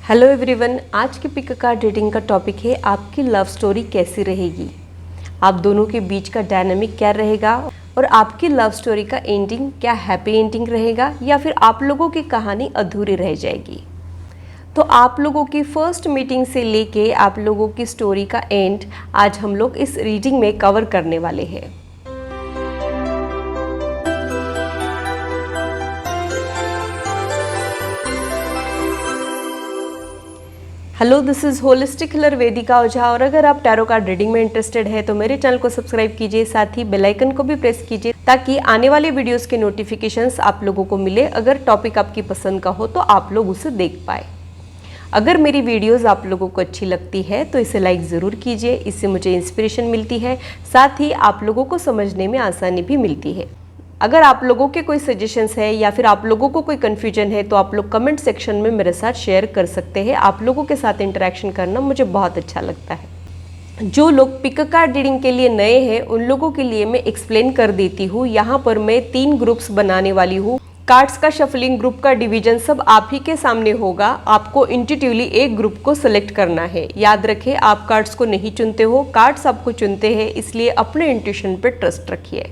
Hello everyone, आज के pick card reading का टॉपिक है आपकी लव स्टोरी कैसी रहेगी। आप दोनों के बीच का डायनामिक क्या रहेगा और आपकी लव स्टोरी का एंडिंग क्या हैप्पी एंडिंग रहेगा या फिर आप लोगों की कहानी अधूरी रह जाएगी। तो आप लोगों की फर्स्ट मीटिंग से लेके आप लोगों की स्टोरी का एंड आज हम लोग इस रीडिंग में कवर करने वाले हैं। Hello, this is holistic healer Vedika Ojha. और अगर आप टैरो कार्ड रीडिंग में इंटरेस्टेड है तो मेरे चैनल को सब्सक्राइब कीजिए, साथ ही बेल आइकन को भी प्रेस कीजिए ताकि आने वाले वीडियोस के नोटिफिकेशंस आप लोगों को मिले। अगर टॉपिक आपकी पसंद का हो तो आप लोग उसे देख पाए। अगर मेरी वीडियोस आप लोगों को अच्छी लगती है तो इसे लाइक ज़रूर कीजिए, इससे मुझे इंस्पिरेशन मिलती है, साथ ही आप लोगों को समझने में आसानी भी मिलती है। अगर आप लोगों के कोई सजेशंस है या फिर आप लोगों को कोई कन्फ्यूजन है तो आप लोग कमेंट सेक्शन में मेरे साथ शेयर कर सकते हैं। आप लोगों के साथ इंटरेक्शन करना मुझे बहुत अच्छा लगता है। जो लोग पिक कार्ड रीडिंग के लिए नए हैं उन लोगों के लिए मैं एक्सप्लेन कर देती हूँ। यहाँ पर मैं 3 ग्रुप्स बनाने वाली हूँ। कार्ड्स का शफलिंग, ग्रुप का डिवीजन सब आप ही के सामने होगा। आपको इंट्यूटिवली एक ग्रुप को सिलेक्ट करना है। याद रखें, आप कार्ड्स को नहीं चुनते हो, कार्ड्स आपको चुनते हैं, इसलिए अपने इंट्यूशन पर ट्रस्ट रखिए।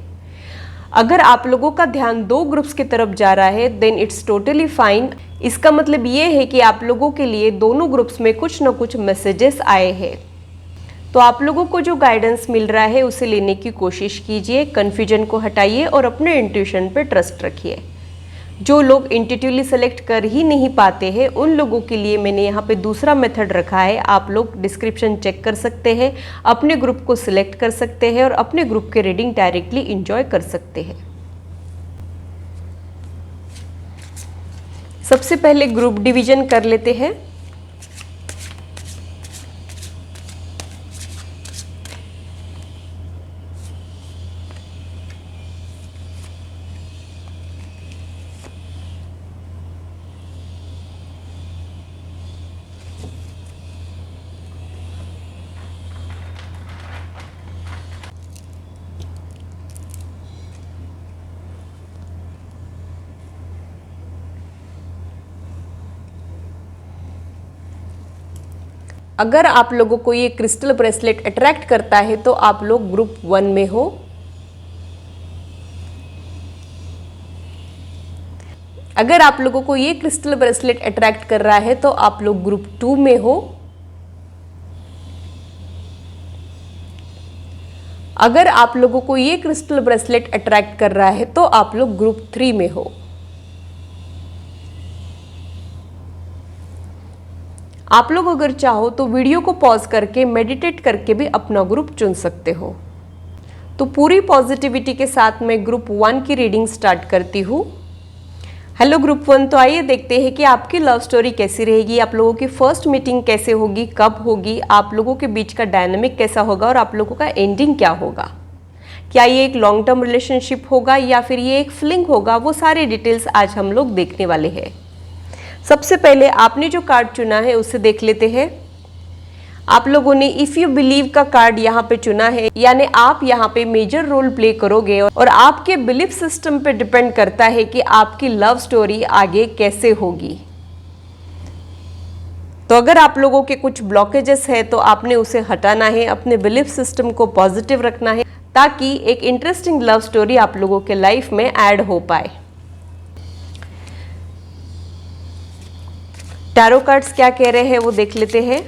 अगर आप लोगों का ध्यान 2 ग्रुप्स की तरफ जा रहा है देन इट्स टोटली फाइन। इसका मतलब ये है कि आप लोगों के लिए दोनों ग्रुप्स में कुछ ना कुछ मैसेजेस आए हैं। तो आप लोगों को जो गाइडेंस मिल रहा है उसे लेने की कोशिश कीजिए, कन्फ्यूजन को हटाइए और अपने इंट्यूशन पे ट्रस्ट रखिए। जो लोग इंट्यूटिवली सेलेक्ट कर ही नहीं पाते हैं उन लोगों के लिए मैंने यहाँ पे दूसरा मेथड रखा है। आप लोग डिस्क्रिप्शन चेक कर सकते हैं, अपने ग्रुप को सिलेक्ट कर सकते हैं और अपने ग्रुप के रीडिंग डायरेक्टली एंजॉय कर सकते हैं। सबसे पहले ग्रुप डिवीजन कर लेते हैं। अगर आप लोगों को ये क्रिस्टल ब्रेसलेट अट्रैक्ट करता है तो आप लोग ग्रुप 1 में हो। अगर आप लोगों को ये क्रिस्टल ब्रेसलेट अट्रैक्ट कर रहा है तो आप लोग ग्रुप 2 में हो। अगर आप लोगों को ये क्रिस्टल ब्रेसलेट अट्रैक्ट कर रहा है तो आप लोग ग्रुप 3 में हो। आप लोग अगर चाहो तो वीडियो को पॉज करके मेडिटेट करके भी अपना ग्रुप चुन सकते हो। तो पूरी पॉजिटिविटी के साथ मैं ग्रुप 1 की रीडिंग स्टार्ट करती हूँ। हेलो ग्रुप 1, तो आइए देखते हैं कि आपकी लव स्टोरी कैसी रहेगी, आप लोगों की फर्स्ट मीटिंग कैसे होगी, कब होगी, आप लोगों के बीच का डायनामिक कैसा होगा और आप लोगों का एंडिंग क्या होगा। क्या ये एक लॉन्ग टर्म रिलेशनशिप होगा या फिर ये एक फ्लिंग होगा, वो सारे डिटेल्स आज हम लोग देखने वाले हैं। सबसे पहले आपने जो कार्ड चुना है उसे देख लेते हैं। आप लोगों ने इफ यू बिलीव का कार्ड यहाँ पे चुना है, यानी आप यहाँ पे मेजर रोल प्ले करोगे और आपके बिलीफ सिस्टम पे डिपेंड करता है कि आपकी लव स्टोरी आगे कैसे होगी। तो अगर आप लोगों के कुछ ब्लॉकेजेस है तो आपने उसे हटाना है, अपने बिलीफ सिस्टम को पॉजिटिव रखना है ताकि एक इंटरेस्टिंग लव स्टोरी आप लोगों के लाइफ में ऐड हो पाए। टैरो कार्ड्स क्या कह रहे हैं वो देख लेते हैं।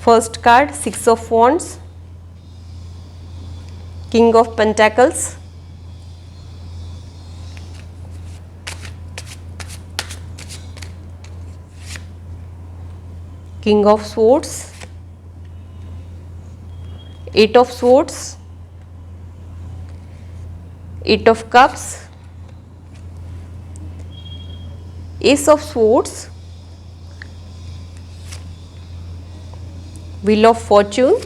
First card 6 of wands, king of pentacles, King of Swords, 8 of Swords, 8 of Cups, Ace of Swords, Wheel of Fortune,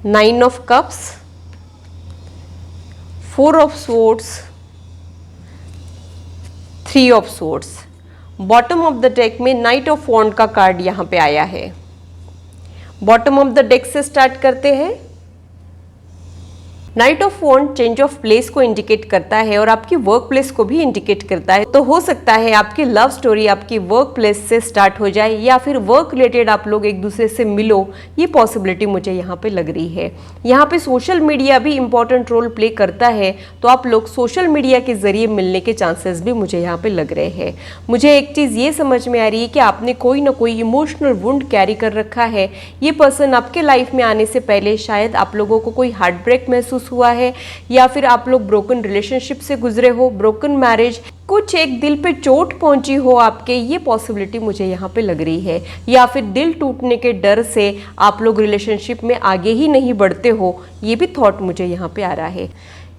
9 of Cups, 4 of Swords, 3 of Swords। Bottom of the deck में knight of wand का card यहाँ पे आया है। Bottom of the deck से start करते हैं। Knight of wand change of place को इंडिकेट करता है और आपकी वर्क प्लेस को भी इंडिकेट करता है। तो हो सकता है आपकी लव स्टोरी आपकी वर्क प्लेस से स्टार्ट हो जाए या फिर वर्क रिलेटेड आप लोग एक दूसरे से मिलो, ये पॉसिबिलिटी मुझे यहाँ पे लग रही है। यहाँ पे सोशल मीडिया भी इंपॉर्टेंट रोल प्ले करता है, तो आप लोग सोशल मीडिया के जरिए मिलने के चांसेस भी मुझे यहाँ पे लग रहे हैं। मुझे एक चीज़ ये समझ में आ रही है कि आपने कोई ना कोई इमोशनल वुंड कैरी कर रखा है। ये पर्सन आपके लाइफ में आने से पहले शायद आप लोगों को कोई हार्ट ब्रेक महसूस हुआ है या फिर आप लोग ब्रोकन रिलेशनशिप से गुजरे हो, ब्रोकन मैरिज, कुछ एक दिल पे चोट पहुंची हो आपके, ये पॉसिबिलिटी मुझे यहाँ पे लग रही है। या फिर दिल टूटने के डर से आप लोग रिलेशनशिप में आगे ही नहीं बढ़ते हो, ये भी थॉट मुझे यहाँ पे आ रहा है।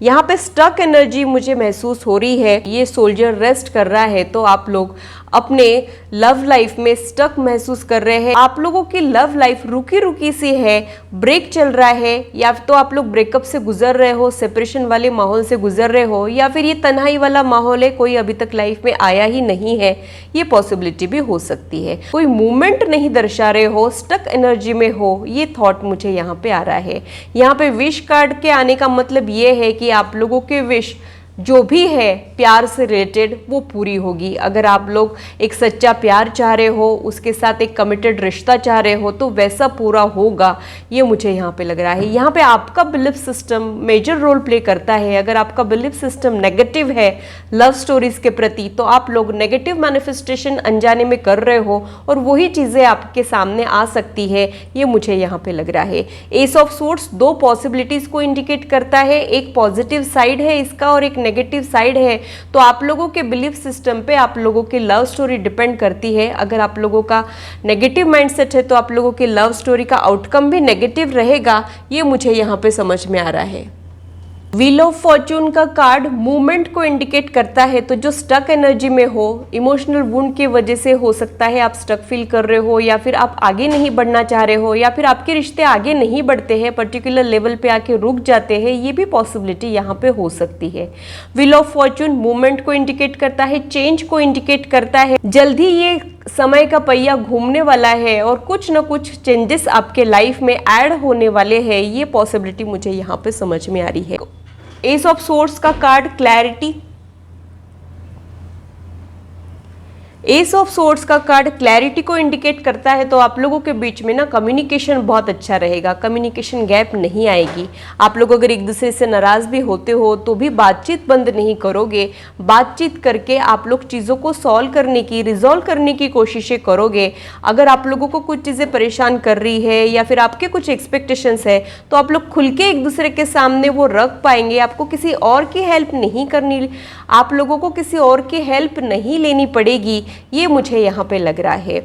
यहाँ पे स्टक एनर्जी मुझे महसूस हो रही है। ये सोल्जर रेस्ट कर रहा है, तो आप लोग अपने लव लाइफ में स्टक महसूस कर रहे हैं। आप लोगों की लव लाइफ रुकी रुकी सी है, ब्रेक चल रहा है, या तो आप लोग ब्रेकअप से गुजर रहे हो, सेपरेशन वाले माहौल से गुजर रहे हो, या फिर ये तन्हाई वाला माहौल है, कोई अभी तक लाइफ में आया ही नहीं है, ये पॉसिबिलिटी भी हो सकती है। कोई मूवमेंट नहीं दर्शा रहे हो, स्टक एनर्जी में हो, ये थॉट मुझे यहाँ पे आ रहा है। यहाँ पे विश कार्ड के आने का मतलब ये है कि आप लोगों के विश जो भी है प्यार से रिलेटेड वो पूरी होगी। अगर आप लोग एक सच्चा प्यार चाह रहे हो, उसके साथ एक कमिटेड रिश्ता चाह रहे हो, तो वैसा पूरा होगा, ये मुझे यहाँ पे लग रहा है। यहाँ पे आपका belief system major role play करता है। अगर आपका बिलीफ सिस्टम नेगेटिव है लव स्टोरीज के प्रति, तो आप लोग नेगेटिव मैनिफेस्टेशन अनजाने में कर रहे हो और वही चीज़ें आपके सामने आ सकती है, ये मुझे यहाँ पे लग रहा है। एस ऑफ सोर्ड्स दो पॉसिबिलिटीज़ को इंडिकेट करता है, एक पॉजिटिव साइड है इसका और एक नेगेटिव साइड है। तो आप लोगों के बिलीफ सिस्टम पे आप लोगों की लव स्टोरी डिपेंड करती है। अगर आप लोगों का नेगेटिव माइंडसेट है तो आप लोगों की लव स्टोरी का आउटकम भी नेगेटिव रहेगा, ये मुझे यहाँ पे समझ में आ रहा है। व्हील ऑफ फॉर्चून का कार्ड मूवमेंट को इंडिकेट करता है। तो जो स्टक एनर्जी में हो, इमोशनल वुंड की वजह से हो सकता है आप स्टक फील कर रहे हो, या फिर आप आगे नहीं बढ़ना चाह रहे हो, या फिर आपके रिश्ते आगे नहीं बढ़ते हैं, पर्टिकुलर लेवल पे आके रुक जाते हैं, ये भी पॉसिबिलिटी यहाँ पे हो सकती है। व्हील ऑफ फॉर्चून मूवमेंट को इंडिकेट करता है, चेंज को इंडिकेट करता है। जल्दी ये समय का पहिया घूमने वाला है और कुछ ना कुछ चेंजेस आपके लाइफ में ऐड होने वाले हैं, ये पॉसिबिलिटी मुझे यहाँ पे समझ में आ रही है। एस ऑफ सोर्ड्स का card clarity, S of swords का कार्ड क्लैरिटी को इंडिकेट करता है। तो आप लोगों के बीच में ना कम्युनिकेशन बहुत अच्छा रहेगा, कम्युनिकेशन गैप नहीं आएगी। आप लोग अगर एक दूसरे से नाराज भी होते हो तो भी बातचीत बंद नहीं करोगे, बातचीत करके आप लोग चीज़ों को सॉल्व करने की, रिजॉल्व करने की कोशिशें करोगे। अगर आप लोगों को कुछ चीज़ें परेशान कर रही है या फिर आपके कुछ एक्सपेक्टेशंस है, तो आप लोग खुल के एक दूसरे के सामने वो रख पाएंगे। आपको किसी और की हेल्प नहीं करनी, आप लोगों को किसी और की हेल्प नहीं लेनी पड़ेगी, ये मुझे यहाँ पे लग रहा है।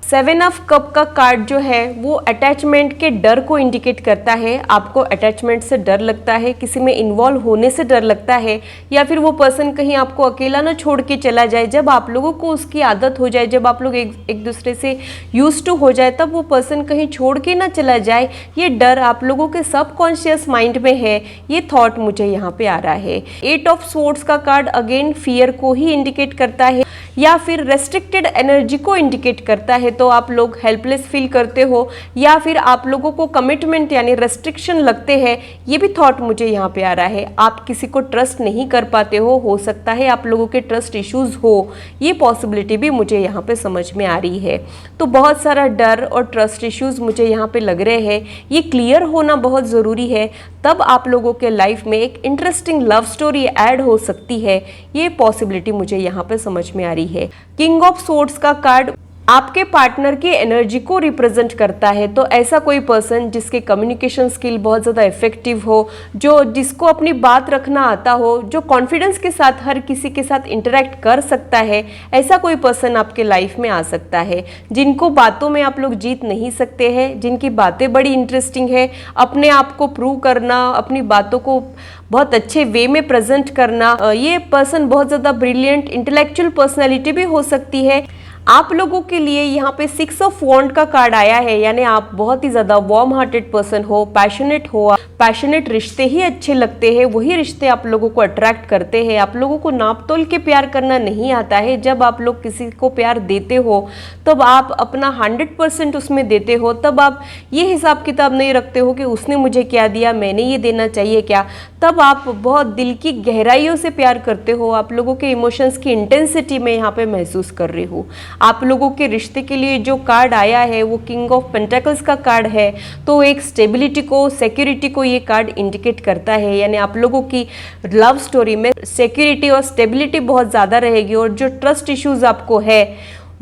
7 ऑफ कप का कार्ड जो है वो अटैचमेंट के डर को इंडिकेट करता है। आपको अटैचमेंट से डर लगता है, किसी में इन्वॉल्व होने से डर लगता है, या फिर वो पर्सन कहीं आपको अकेला ना छोड़ के चला जाए। जब आप लोगों को उसकी आदत हो जाए, जब आप लोग एक दूसरे से यूज्ड टू हो जाए, तब वो पर्सन कहीं छोड़ के ना चला जाए, ये डर आप लोगों के सबकॉन्शियस माइंड में है, ये थॉट मुझे यहाँ पे आ रहा है। 8 ऑफ सोर्ड्स का कार्ड अगेन फियर को ही इंडिकेट करता है या फिर रेस्ट्रिक्टेड एनर्जी को इंडिकेट करता है। तो आप लोग हेल्पलेस फील करते हो या फिर आप लोगों को कमिटमेंट यानी रेस्ट्रिक्शन लगते हैं, ये भी थॉट मुझे यहाँ पे आ रहा है। आप किसी को ट्रस्ट नहीं कर पाते हो सकता है आप लोगों के ट्रस्ट इश्यूज हो, ये पॉसिबिलिटी भी मुझे यहाँ पे समझ में आ रही है। तो बहुत सारा डर और ट्रस्ट इश्यूज मुझे यहाँ पे लग रहे हैं, ये क्लियर होना बहुत ज़रूरी है, तब आप लोगों के लाइफ में एक इंटरेस्टिंग लव स्टोरी ऐड हो सकती है, ये पॉसिबिलिटी मुझे यहाँ पे समझ में आ रही है। किंग ऑफ सोर्ड्स का कार्ड आपके पार्टनर की एनर्जी को रिप्रेजेंट करता है। तो ऐसा कोई पर्सन जिसके कम्युनिकेशन स्किल बहुत ज़्यादा इफेक्टिव हो, जिसको अपनी बात रखना आता हो, जो कॉन्फिडेंस के साथ हर किसी के साथ इंटरेक्ट कर सकता है, ऐसा कोई पर्सन आपके लाइफ में आ सकता है। जिनको बातों में आप लोग जीत नहीं सकते हैं, जिनकी बातें बड़ी इंटरेस्टिंग है, अपने आप को प्रूव करना, अपनी बातों को बहुत अच्छे वे में प्रेजेंट करना, ये पर्सन बहुत ज़्यादा ब्रिलियंट इंटेलेक्चुअल पर्सनैलिटी भी हो सकती है। आप लोगों के लिए यहाँ पे 6 ऑफ वॉन्ड का कार्ड आया है, यानी आप बहुत ही ज़्यादा वार्म हार्टेड पर्सन हो, पैशनेट हो, पैशनेट रिश्ते ही अच्छे लगते हैं, वही रिश्ते आप लोगों को अट्रैक्ट करते हैं। आप लोगों को नाप तोल के प्यार करना नहीं आता है। जब आप लोग किसी को प्यार देते हो तब आप अपना 100% उसमें देते हो, तब आप ये हिसाब किताब नहीं रखते हो कि उसने मुझे क्या दिया, मैंने ये देना चाहिए क्या। तब आप बहुत दिल की गहराइयों से प्यार करते हो। आप लोगों के इमोशंस की इंटेंसिटी में यहाँ पे महसूस कर रही हूँ। आप लोगों के रिश्ते के लिए जो कार्ड आया है वो किंग ऑफ पेंटेकल्स का कार्ड है, तो एक स्टेबिलिटी को, सिक्योरिटी को ये कार्ड इंडिकेट करता है। यानी आप लोगों की लव स्टोरी में सिक्योरिटी और स्टेबिलिटी बहुत ज़्यादा रहेगी, और जो ट्रस्ट इश्यूज आपको है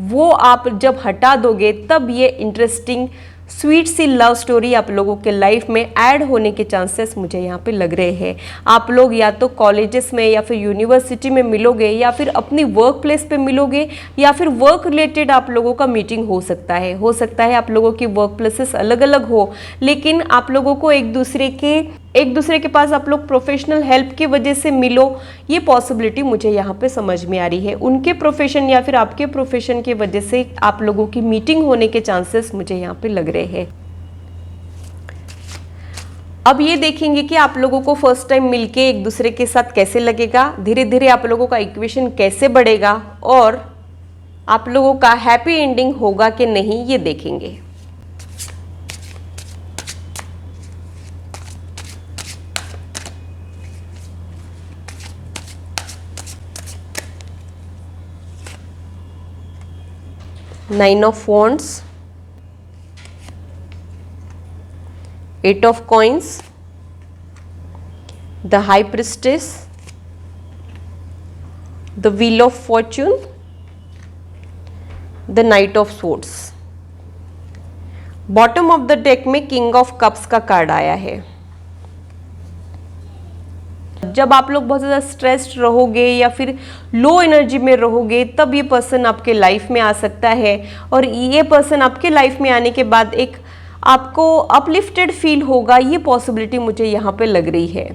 वो आप जब हटा दोगे तब ये इंटरेस्टिंग स्वीट सी लव स्टोरी आप लोगों के लाइफ में ऐड होने के चांसेस मुझे यहाँ पे लग रहे हैं। आप लोग या तो कॉलेजेस में या फिर यूनिवर्सिटी में मिलोगे, या फिर अपनी वर्क प्लेस पे मिलोगे, या फिर वर्क रिलेटेड आप लोगों का मीटिंग हो सकता है आप लोगों की वर्क प्लेसेस अलग अलग हो, लेकिन आप लोगों को एक दूसरे के पास आप लोग प्रोफेशनल हेल्प की वजह से मिलो, ये पॉसिबिलिटी मुझे यहाँ पे समझ में आ रही है। उनके प्रोफेशन या फिर आपके प्रोफेशन की वजह से आप लोगों की मीटिंग होने के चांसेस मुझे यहाँ पे लग रहे हैं। अब ये देखेंगे कि आप लोगों को फर्स्ट टाइम मिलके एक दूसरे के साथ कैसे लगेगा, धीरे धीरे आप लोगों का इक्वेशन कैसे बढ़ेगा, और आप लोगों का हैप्पी एंडिंग होगा कि नहीं, ये देखेंगे। Nine of Wands, Eight of Coins, the High Priestess, the Wheel of Fortune, the Knight of Swords। Bottom of the deck में किंग ऑफ कप्स का कार्ड आया है। जब आप लोग बहुत ज़्यादा स्ट्रेस्ड रहोगे या फिर लो एनर्जी में रहोगे तब ये पर्सन आपके लाइफ में आ सकता है, और ये पर्सन आपके लाइफ में आने के बाद एक आपको अपलिफ्टेड फील होगा, ये पॉसिबिलिटी मुझे यहाँ पे लग रही है।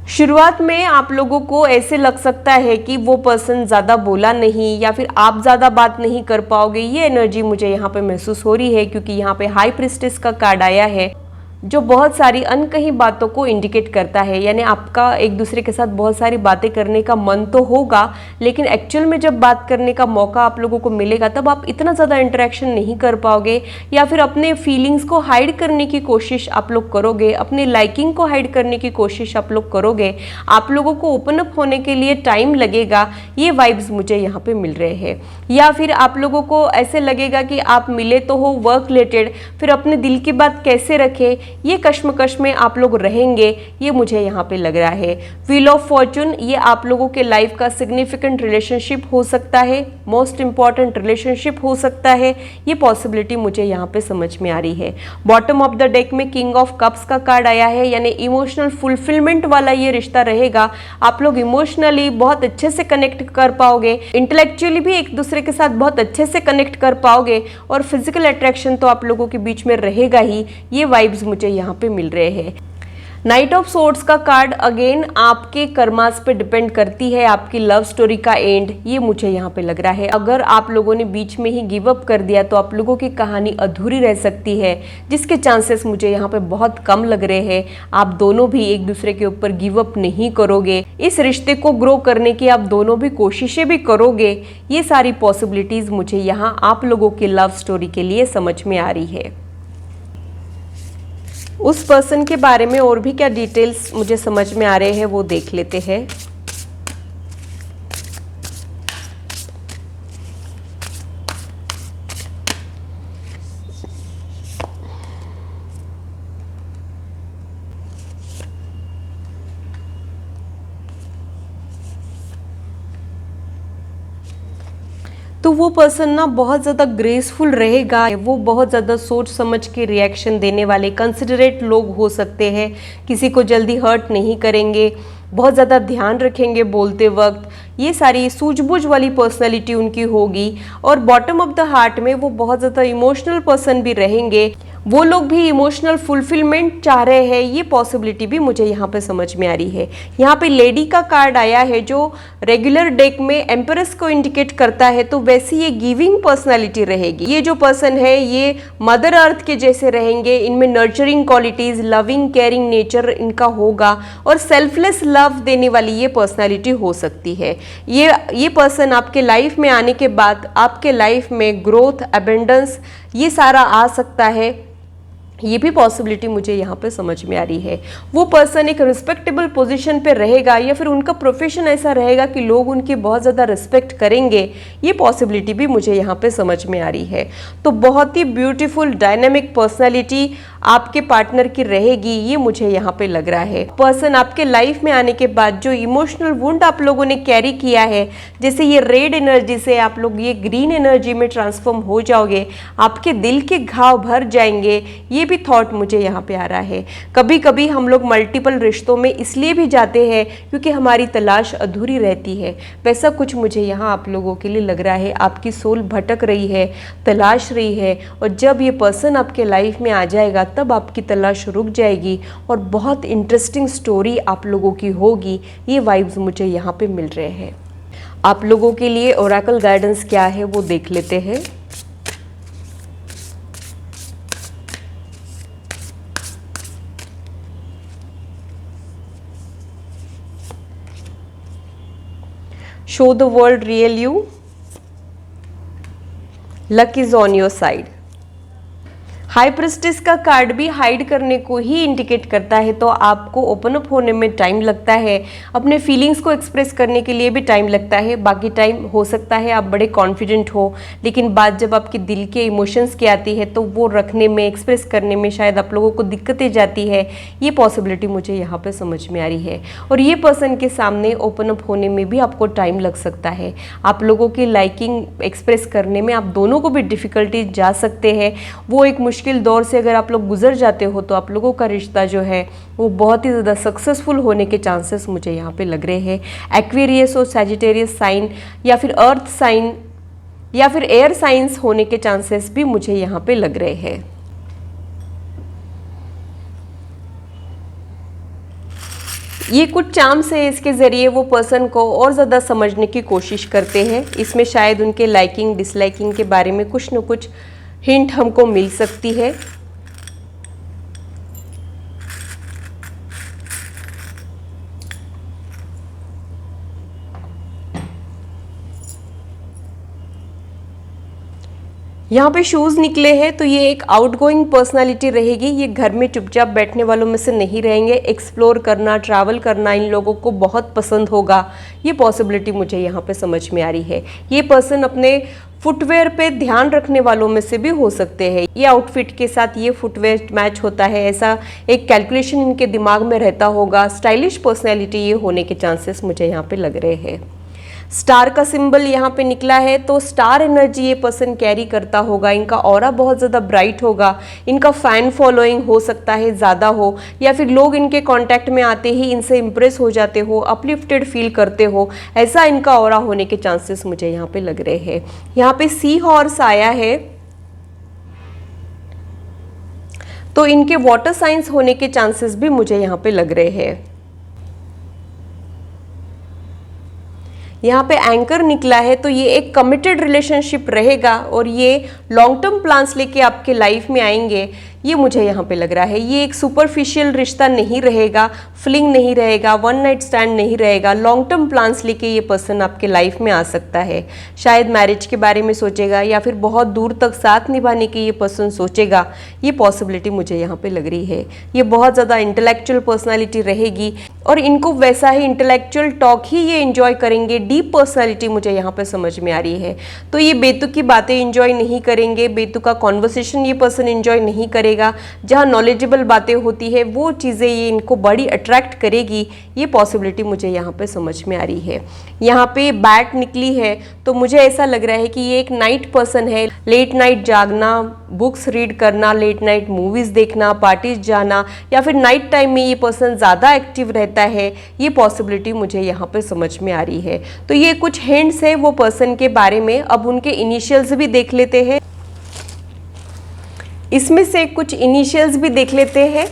शुरुआत में आप लोगों को ऐसे लग सकता है कि वो पर्सन ज़्यादा बोला नहीं या फिर आप ज़्यादा बात नहीं कर पाओगे, ये एनर्जी मुझे यहाँ पे महसूस हो रही है, क्योंकि यहाँ पे हाई प्रिस्टेस का कार्ड आया है जो बहुत सारी अनकही बातों को इंडिकेट करता है। यानी आपका एक दूसरे के साथ बहुत सारी बातें करने का मन तो होगा, लेकिन एक्चुअल में जब बात करने का मौका आप लोगों को मिलेगा तब आप इतना ज़्यादा इंटरेक्शन नहीं कर पाओगे, या फिर अपने फीलिंग्स को हाइड करने की कोशिश आप लोग करोगे, अपने लाइकिंग को हाइड करने की कोशिश आप लोग करोगे। आप लोगों को ओपन अप होने के लिए टाइम लगेगा, ये वाइब्स मुझे यहाँ पे मिल रहे हैं। या फिर आप लोगों को ऐसे लगेगा कि आप मिले तो हो वर्क रिलेटेड, फिर अपने दिल की बात कैसे रखें, ये कश्मकश में आप लोग रहेंगे, ये मुझे यहाँ पे लग रहा है। व्हील ऑफ फॉर्चून, ये आप लोगों के लाइफ का सिग्निफिकेंट रिलेशनशिप हो सकता है, मोस्ट इंपॉर्टेंट रिलेशनशिप हो सकता है, ये पॉसिबिलिटी मुझे यहाँ पे समझ में आ रही है। बॉटम ऑफ द डेक में किंग ऑफ कप्स का कार्ड आया है, यानी इमोशनल फुलफिलमेंट वाला ये रिश्ता रहेगा। आप लोग इमोशनली बहुत अच्छे से कनेक्ट कर पाओगे, इंटेलेक्चुअली भी एक दूसरे के साथ बहुत अच्छे से कनेक्ट कर पाओगे, और फिजिकल अट्रैक्शन तो आप लोगों के बीच में रहेगा ही, ये वाइब्स मुझे यहाँ पे मिल रहे हैं। नाइट ऑफ सोर्ड्स का कार्ड अगेन आपके कर्मास पे डिपेंड करती है, आपकी लव स्टोरी का एंड, ये मुझे यहाँ पे लग रहा है। अगर आप लोगों ने बीच में ही गिव अप कर दिया तो आप लोगों की कहानी अधूरी रह सकती है, जिसके चांसेस मुझे यहाँ पे बहुत कम लग रहे हैं। आप दोनों भी एक दूसरे के ऊपर गिव अप नहीं करोगे, इस रिश्ते को ग्रो करने की आप दोनों भी कोशिशें भी करोगे, ये सारी पॉसिबिलिटीज मुझे यहाँ आप लोगों की लव स्टोरी के लिए समझ में आ रही है। उस पर्सन के बारे में और भी क्या डिटेल्स मुझे समझ में आ रहे हैं वो देख लेते हैं। तो वो पर्सन ना बहुत ज़्यादा ग्रेसफुल रहेगा, वो बहुत ज़्यादा सोच समझ के रिएक्शन देने वाले कंसिडरेट लोग हो सकते हैं, किसी को जल्दी हर्ट नहीं करेंगे, बहुत ज़्यादा ध्यान रखेंगे बोलते वक्त, ये सारी सूझबूझ वाली पर्सनैलिटी उनकी होगी। और बॉटम ऑफ द हार्ट में वो बहुत ज़्यादा इमोशनल पर्सन भी रहेंगे, वो लोग भी इमोशनल फुलफिलमेंट चाह रहे हैं, ये पॉसिबिलिटी भी मुझे यहाँ पे समझ में आ रही है। यहाँ पे लेडी का कार्ड आया है जो रेगुलर डेक में एम्प्रेस को इंडिकेट करता है, तो वैसी ये गिविंग पर्सनालिटी रहेगी। ये जो पर्सन है ये मदर अर्थ के जैसे रहेंगे, इनमें nurturing qualities, loving caring nature इनका होगा और सेल्फलेस लव देने वाली ये पर्सनालिटी हो सकती है। ये पर्सन आपके लाइफ में आने के बाद आपके लाइफ में ग्रोथ, अबेंडेंस ये सारा आ सकता है, ये भी पॉसिबिलिटी मुझे यहाँ पे समझ में आ रही है। वो पर्सन एक रिस्पेक्टेबल पोजीशन पे रहेगा या फिर उनका प्रोफेशन ऐसा रहेगा कि लोग उनकी बहुत ज़्यादा रिस्पेक्ट करेंगे, ये पॉसिबिलिटी भी मुझे यहाँ पे समझ में आ रही है। तो बहुत ही ब्यूटीफुल डायनेमिक पर्सनालिटी आपके पार्टनर की रहेगी, ये मुझे यहाँ पे लग रहा है। पर्सन आपके लाइफ में आने के बाद जो इमोशनल वुंड आप लोगों ने कैरी किया है, जैसे ये रेड एनर्जी से आप लोग ये ग्रीन एनर्जी में ट्रांसफॉर्म हो जाओगे, आपके दिल के घाव भर जाएंगे, ये भी थॉट मुझे यहाँ पे आ रहा है। कभी कभी हम लोग मल्टीपल रिश्तों में इसलिए भी जाते हैं क्योंकि हमारी तलाश अधूरी रहती है, वैसा कुछ मुझे यहाँ आप लोगों के लिए लग रहा है। आपकी सोल भटक रही है, तलाश रही है, और जब ये पर्सन आपके लाइफ में आ जाएगा तब आपकी तलाश रुक जाएगी और बहुत इंटरेस्टिंग स्टोरी आप लोगों की होगी। ये वाइब्स मुझे यहाँ पे मिल रहे हैं। आप लोगों के लिए ओरेकल गाइडेंस क्या है वो देख लेते हैं। Show the world real you. Luck is on your side. High priestess का कार्ड भी हाइड करने को ही इंडिकेट करता है, तो आपको ओपन अप होने में टाइम लगता है, अपने फीलिंग्स को एक्सप्रेस करने के लिए भी टाइम लगता है। बाकी टाइम हो सकता है आप बड़े कॉन्फिडेंट हो, लेकिन बात जब आपके दिल के इमोशंस की आती है तो वो रखने में, एक्सप्रेस करने में शायद आप लोगों को दिक्कतें जाती है। ये पॉसिबिलिटी मुझे यहाँ पर समझ में आ रही है। और ये पर्सन के सामने ओपन अप होने में भी आपको टाइम लग सकता है। आप लोगों की लाइकिंग एक्सप्रेस करने में आप दोनों को भी डिफ़िकल्टी जा सकते हैं। वो एक मुश्किल दौर से अगर आप लोग गुजर जाते हो तो आप लोगों का रिश्ता जो है वो बहुत ही ज़्यादा सक्सेसफुल होने के चांसेस मुझे यहाँ पे लग रहे हैं। एक्वेरियस और सैजिटेरियस साइन या फिर अर्थ साइन या फिर एयर साइंस होने के चांसेस भी मुझे यहाँ पे लग रहे हैं। ये कुछ चार्म्स है, इसके ज़रिए वो पर्सन को और ज़्यादा समझने की कोशिश करते हैं। इसमें शायद उनके लाइकिंग डिसलाइकिंग के बारे में कुछ न कुछ हिंट हमको मिल सकती है। यहाँ पे शूज़ निकले हैं, तो ये एक आउटगोइंग पर्सनालिटी रहेगी। ये घर में चुपचाप बैठने वालों में से नहीं रहेंगे। एक्सप्लोर करना, ट्रैवल करना इन लोगों को बहुत पसंद होगा। ये पॉसिबिलिटी मुझे यहाँ पे समझ में आ रही है। ये पर्सन अपने फुटवेयर पे ध्यान रखने वालों में से भी हो सकते हैं। ये आउटफिट के साथ ये फुटवेयर मैच होता है, ऐसा एक कैलकुलेशन इनके दिमाग में रहता होगा। स्टाइलिश पर्सनैलिटी ये होने के चांसेस मुझे यहाँ पे लग रहे हैं। स्टार का सिंबल यहाँ पे निकला है, तो स्टार एनर्जी ये पर्सन कैरी करता होगा। इनका ऑरा बहुत ज़्यादा ब्राइट होगा। इनका फैन फॉलोइंग हो सकता है ज़्यादा हो, या फिर लोग इनके कांटेक्ट में आते ही इनसे इम्प्रेस हो जाते हो, अपलिफ्टेड फील करते हो, ऐसा इनका ऑरा होने के चांसेस मुझे यहाँ पे लग रहे हैं। यहाँ पे सी हॉर्स आया है, तो इनके वाटर साइंस होने के चांसेस भी मुझे यहाँ पे लग रहे हैं। यहाँ पे एंकर निकला है, तो ये एक कमिटेड रिलेशनशिप रहेगा और ये लॉन्ग टर्म प्लान्स लेके आपके लाइफ में आएंगे। ये मुझे यहाँ पे लग रहा है। ये एक सुपरफिशियल रिश्ता नहीं रहेगा, फ्लिंग नहीं रहेगा, वन नाइट स्टैंड नहीं रहेगा। लॉन्ग टर्म प्लान्स लेके ये पर्सन आपके लाइफ में आ सकता है। शायद मैरिज के बारे में सोचेगा या फिर बहुत दूर तक साथ निभाने की ये पर्सन सोचेगा। ये पॉसिबिलिटी मुझे यहाँ पे लग रही है। ये बहुत ज़्यादा इंटेलेक्चुअल पर्सनैलिटी रहेगी और इनको वैसा ही इंटेलेक्चुअल टॉक ही ये इंजॉय करेंगे। डीप पर्सनैलिटी मुझे यहाँ पे समझ में आ रही है। तो ये बेतुकी बातें इंजॉय नहीं करेंगे, बेतुका कॉन्वर्सेशन ये पर्सन इंजॉय नहीं करेगा। जहाँ नॉलेजेबल बातें होती है वो चीज़ें ये इनको बड़ी अट्रैक्ट करेगी। ये पॉसिबिलिटी मुझे यहाँ पे समझ में आ रही है। यहाँ पे बैट निकली है, तो मुझे ऐसा लग रहा है कि ये एक नाइट पर्सन है। लेट नाइट जागना, बुक्स रीड करना, लेट नाइट मूवीज़ देखना, पार्टीज जाना, या फिर नाइट टाइम में ये पर्सन ज़्यादा एक्टिव रहता है। ये पॉसिबिलिटी मुझे यहाँ पे समझ में आ रही है। तो ये कुछ हिंट्स है वो पर्सन के बारे में। अब उनके इनिशियल्स भी देख लेते हैं। इसमें से कुछ इनिशियल्स भी देख लेते हैं।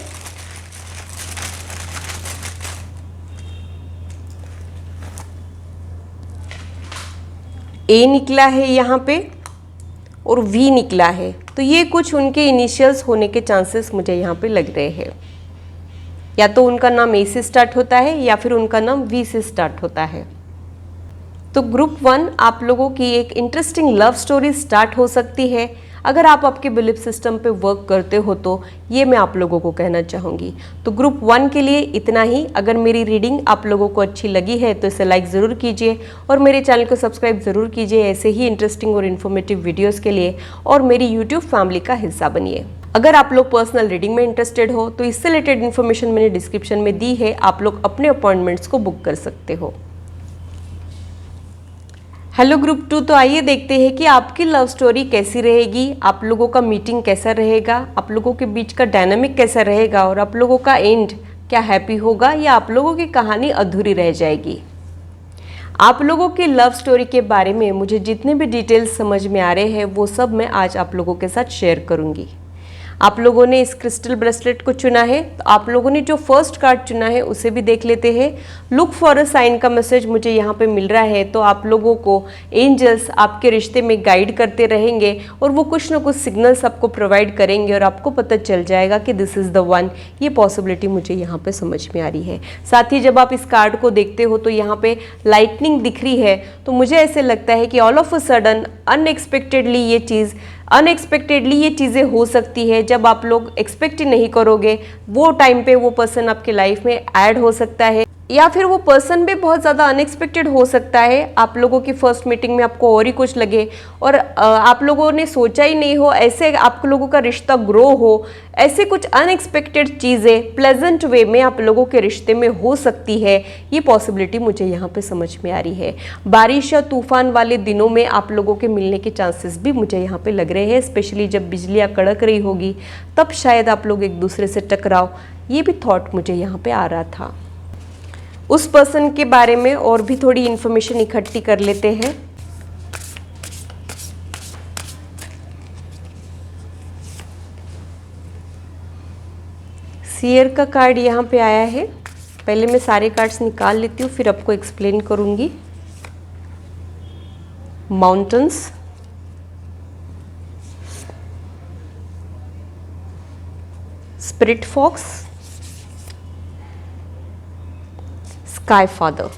ए निकला है यहाँ पे और वी निकला है, तो ये कुछ उनके इनिशियल्स होने के चांसेस मुझे यहाँ पे लग रहे हैं। या तो उनका नाम ए से स्टार्ट होता है या फिर उनका नाम वी से स्टार्ट होता है। तो ग्रुप 1 आप लोगों की एक इंटरेस्टिंग लव स्टोरी स्टार्ट हो सकती है अगर आप आपके बिलीफ सिस्टम पे वर्क करते हो, तो ये मैं आप लोगों को कहना चाहूँगी। तो ग्रुप 1 के लिए इतना ही। अगर मेरी रीडिंग आप लोगों को अच्छी लगी है तो इसे लाइक ज़रूर कीजिए और मेरे चैनल को सब्सक्राइब ज़रूर कीजिए ऐसे ही इंटरेस्टिंग और इन्फॉर्मेटिव वीडियोज़ के लिए, और मेरी यूट्यूब फैमिली का हिस्सा बनिए। अगर आप लोग पर्सनल रीडिंग में इंटरेस्टेड हो तो इससे रिलेटेड इन्फॉर्मेशन मैंने डिस्क्रिप्शन में दी है, आप लोग अपने अपॉइंटमेंट्स को बुक कर सकते हो। हेलो ग्रुप 2, तो आइए देखते हैं कि आपकी लव स्टोरी कैसी रहेगी, आप लोगों का मीटिंग कैसा रहेगा, आप लोगों के बीच का डायनामिक कैसा रहेगा, और आप लोगों का एंड क्या हैप्पी होगा या आप लोगों की कहानी अधूरी रह जाएगी। आप लोगों की लव स्टोरी के बारे में मुझे जितने भी डिटेल्स समझ में आ रहे हैं वो सब मैं आज आप लोगों के साथ शेयर करूंगी। आप लोगों ने इस क्रिस्टल ब्रेसलेट को चुना है, तो आप लोगों ने जो फर्स्ट कार्ड चुना है उसे भी देख लेते हैं। लुक फॉर अ साइन का मैसेज मुझे यहाँ पे मिल रहा है, तो आप लोगों को एंजल्स आपके रिश्ते में गाइड करते रहेंगे और वो कुछ ना कुछ सिग्नल्स आपको प्रोवाइड करेंगे और आपको पता चल जाएगा कि दिस इज़ द वन। ये पॉसिबिलिटी मुझे यहाँ पे समझ में आ रही है। साथ ही जब आप इस कार्ड को देखते हो तो यहाँ पे लाइटनिंग दिख रही है, तो मुझे ऐसे लगता है कि all of a sudden unexpectedly ये चीज़ें हो सकती है। जब आप लोग एक्सपेक्ट ही नहीं करोगे वो टाइम पे वो पर्सन आपके लाइफ में ऐड हो सकता है, या फिर वो पर्सन भी बहुत ज़्यादा अनएक्सपेक्टेड हो सकता है। आप लोगों की फर्स्ट मीटिंग में आपको और ही कुछ लगे और आप लोगों ने सोचा ही नहीं हो, ऐसे आप लोगों का रिश्ता ग्रो हो, ऐसे कुछ अनएक्सपेक्टेड चीज़ें प्लेजेंट वे में आप लोगों के रिश्ते में हो सकती है। ये पॉसिबिलिटी मुझे यहाँ पे समझ में आ रही है। बारिश या तूफान वाले दिनों में आप लोगों के मिलने के चांसेस भी मुझे यहाँ पे लग रहे हैं, स्पेशली जब बिजलियाँ कड़क रही होगी तब शायद आप लोग एक दूसरे से टकराओ। ये भी थॉट मुझे यहाँ पे आ रहा था। उस पर्सन के बारे में और भी थोड़ी इन्फॉर्मेशन इकट्ठी कर लेते हैं। सीयर का कार्ड यहाँ पे आया है। पहले मैं सारे कार्ड्स निकाल लेती हूँ, फिर आपको एक्सप्लेन करूँगी। Mountains, spirit fox, sky father.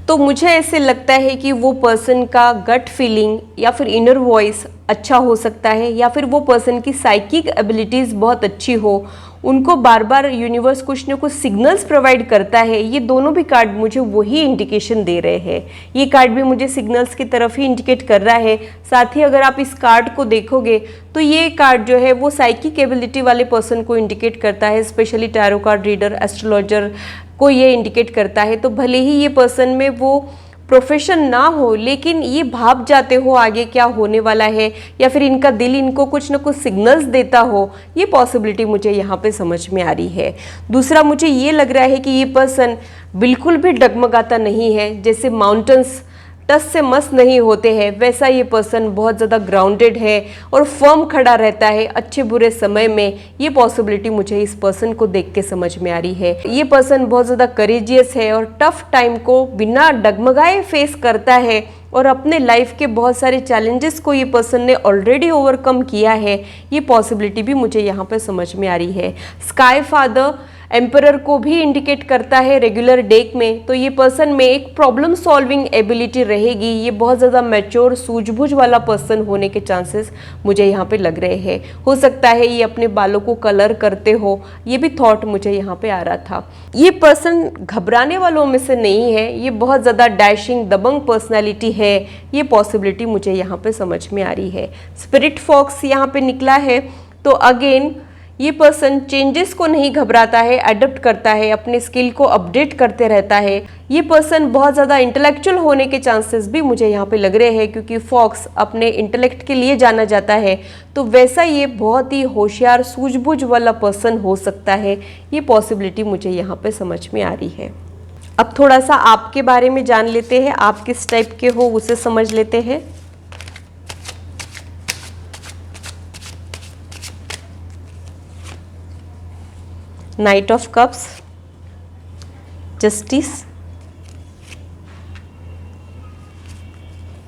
तो मुझे ऐसे लगता है कि वो पर्सन का गट फीलिंग या फिर इनर वॉइस अच्छा हो सकता है, या फिर वो पर्सन की साइकिक एबिलिटीज़ बहुत अच्छी हो, उनको बार बार यूनिवर्स कुछ न कुछ सिग्नल्स प्रोवाइड करता है। ये दोनों भी कार्ड मुझे वही इंडिकेशन दे रहे हैं। ये कार्ड भी मुझे सिग्नल्स की तरफ ही इंडिकेट कर रहा है। साथ ही अगर आप इस कार्ड को देखोगे तो ये कार्ड जो है वो साइकिक एबिलिटी वाले पर्सन को इंडिकेट करता है, specially tarot card reader, astrologer को ये इंडिकेट करता है। तो भले ही ये पर्सन में वो प्रोफेशन ना हो, लेकिन ये भाप जाते हो आगे क्या होने वाला है, या फिर इनका दिल इनको कुछ ना कुछ सिग्नल्स देता हो। ये पॉसिबिलिटी मुझे यहाँ पे समझ में आ रही है। दूसरा, मुझे ये लग रहा है कि ये पर्सन बिल्कुल भी डगमगाता नहीं है। जैसे माउंटेन्स टस से मस नहीं होते हैं, वैसा ये पर्सन बहुत ज़्यादा ग्राउंडेड है और फर्म खड़ा रहता है अच्छे बुरे समय में। ये पॉसिबिलिटी मुझे इस पर्सन को देख के समझ में आ रही है। ये पर्सन बहुत ज़्यादा करेजियस है और टफ टाइम को बिना डगमगाए फेस करता है, और अपने लाइफ के बहुत सारे चैलेंजेस को ये पर्सन ने ऑलरेडी ओवरकम किया है। ये पॉसिबिलिटी भी मुझे यहाँ पे समझ में आ रही है। स्काई फादर एम्परर को भी इंडिकेट करता है रेगुलर डेक में, तो ये पर्सन में एक प्रॉब्लम सॉल्विंग एबिलिटी रहेगी। ये बहुत ज़्यादा मैच्योर सूझबूझ वाला पर्सन होने के चांसेस मुझे यहाँ पे लग रहे हैं। हो सकता है ये अपने बालों को कलर करते हो, ये भी थॉट मुझे यहाँ पे आ रहा था। ये पर्सन घबराने वालों में से नहीं है, ये बहुत ज़्यादा डैशिंग दबंग पर्सनैलिटी है। ये पॉसिबिलिटी मुझे यहाँ पे समझ में आ रही है। स्पिरिट फॉक्स यहाँ पे निकला है, तो अगेन ये पर्सन चेंजेस को नहीं घबराता है, अडॉप्ट करता है, अपने स्किल को अपडेट करते रहता है। ये पर्सन बहुत ज़्यादा इंटेलेक्चुअल होने के चांसेस भी मुझे यहाँ पे लग रहे हैं, क्योंकि फॉक्स अपने इंटेलेक्ट के लिए जाना जाता है। तो वैसा ये बहुत ही होशियार सूझबूझ वाला पर्सन हो सकता है। ये पॉसिबिलिटी मुझे यहाँ पे समझ में आ रही है। अब थोड़ा सा आपके बारे में जान लेते हैं, आप किस टाइप के हो उसे समझ लेते हैं। Knight of cups, justice,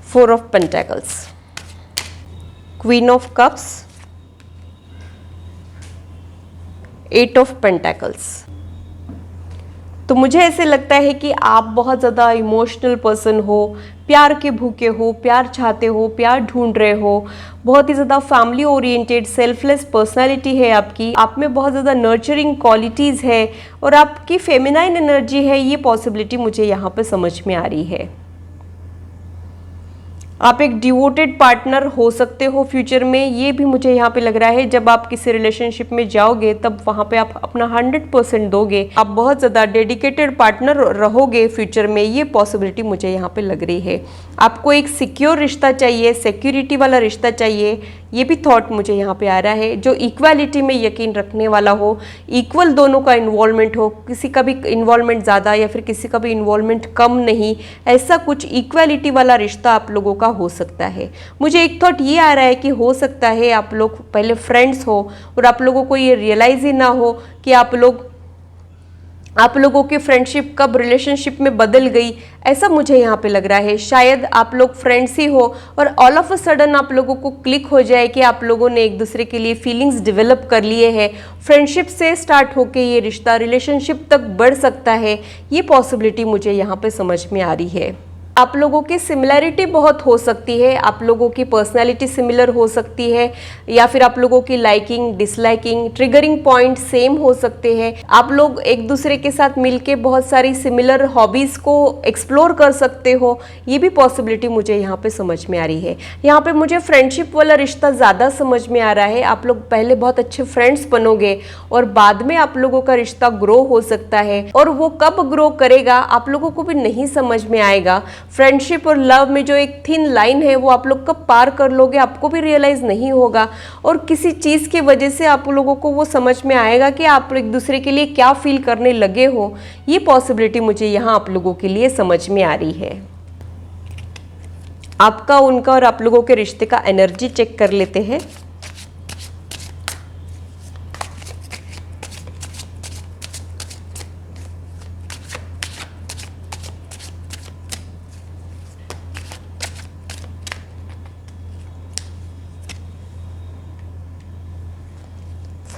4 of pentacles, queen of cups, 8 of pentacles. तो मुझे ऐसे लगता है कि आप बहुत ज़्यादा इमोशनल पर्सन हो, प्यार के भूखे हो, प्यार चाहते हो, प्यार ढूंढ रहे हो, बहुत ही ज़्यादा फैमिली ओरिएंटेड सेल्फलेस पर्सनालिटी है आपकी, आप में बहुत ज़्यादा नर्चरिंग क्वालिटीज़ है और आपकी फेमिनाइन एनर्जी है। ये पॉसिबिलिटी मुझे यहाँ पे समझ में आ रही है। आप एक डिवोटेड पार्टनर हो सकते हो फ्यूचर में, ये भी मुझे यहाँ पे लग रहा है। जब आप किसी रिलेशनशिप में जाओगे तब वहाँ पे आप अपना 100% दोगे, आप बहुत ज़्यादा डेडिकेटेड पार्टनर रहोगे फ्यूचर में, ये पॉसिबिलिटी मुझे यहाँ पे लग रही है। आपको एक सिक्योर रिश्ता चाहिए, सिक्योरिटी वाला रिश्ता चाहिए, ये भी थॉट मुझे यहाँ पे आ रहा है। जो इक्वालिटी में यकीन रखने वाला हो, इक्वल दोनों का इन्वॉल्वमेंट हो, किसी का भी इन्वॉल्वमेंट ज़्यादा या फिर किसी का भी इन्वॉल्वमेंट कम नहीं, ऐसा कुछ इक्वालिटी वाला रिश्ता आप लोगों का हो सकता है। मुझे एक थॉट ये आ रहा है कि हो सकता है आप लोग पहले फ्रेंड्स हो और आप लोगों को ये रियलाइज ही ना हो कि आप लोगों की फ्रेंडशिप कब रिलेशनशिप में बदल गई, ऐसा मुझे यहाँ पे लग रहा है। शायद आप लोग फ्रेंड्स ही हो और ऑल ऑफ अ सडन आप लोगों को क्लिक हो जाए कि आप लोगों ने एक दूसरे के लिए फीलिंग्स डेवलप कर लिए हैं। फ्रेंडशिप से स्टार्ट होके ये रिश्ता रिलेशनशिप तक बढ़ सकता है, ये पॉसिबिलिटी मुझे यहाँ पे समझ में आ रही है। आप लोगों की सिमिलैरिटी बहुत हो सकती है, आप लोगों की पर्सनालिटी सिमिलर हो सकती है, या फिर आप लोगों की liking disliking triggering point same हो सकते हैं। आप लोग एक दूसरे के साथ मिलके बहुत सारी सिमिलर हॉबीज़ को एक्सप्लोर कर सकते हो, ये भी पॉसिबिलिटी मुझे यहाँ पे समझ में आ रही है। यहाँ पे मुझे फ्रेंडशिप वाला रिश्ता ज़्यादा समझ में आ रहा है। आप लोग पहले बहुत अच्छे फ्रेंड्स बनोगे और बाद में आप लोगों का रिश्ता ग्रो हो सकता है, और वो कब ग्रो करेगा आप लोगों को भी नहीं समझ में आएगा। फ्रेंडशिप और लव में जो एक थिन लाइन है वो आप लोग कब पार कर लोगे आपको भी रियलाइज नहीं होगा, और किसी चीज़ की वजह से आप लोगों को वो समझ में आएगा कि आप एक दूसरे के लिए क्या फील करने लगे हो। ये पॉसिबिलिटी मुझे यहाँ आप लोगों के लिए समझ में आ रही है। आपका, उनका और आप लोगों के रिश्ते का एनर्जी चेक कर लेते हैं।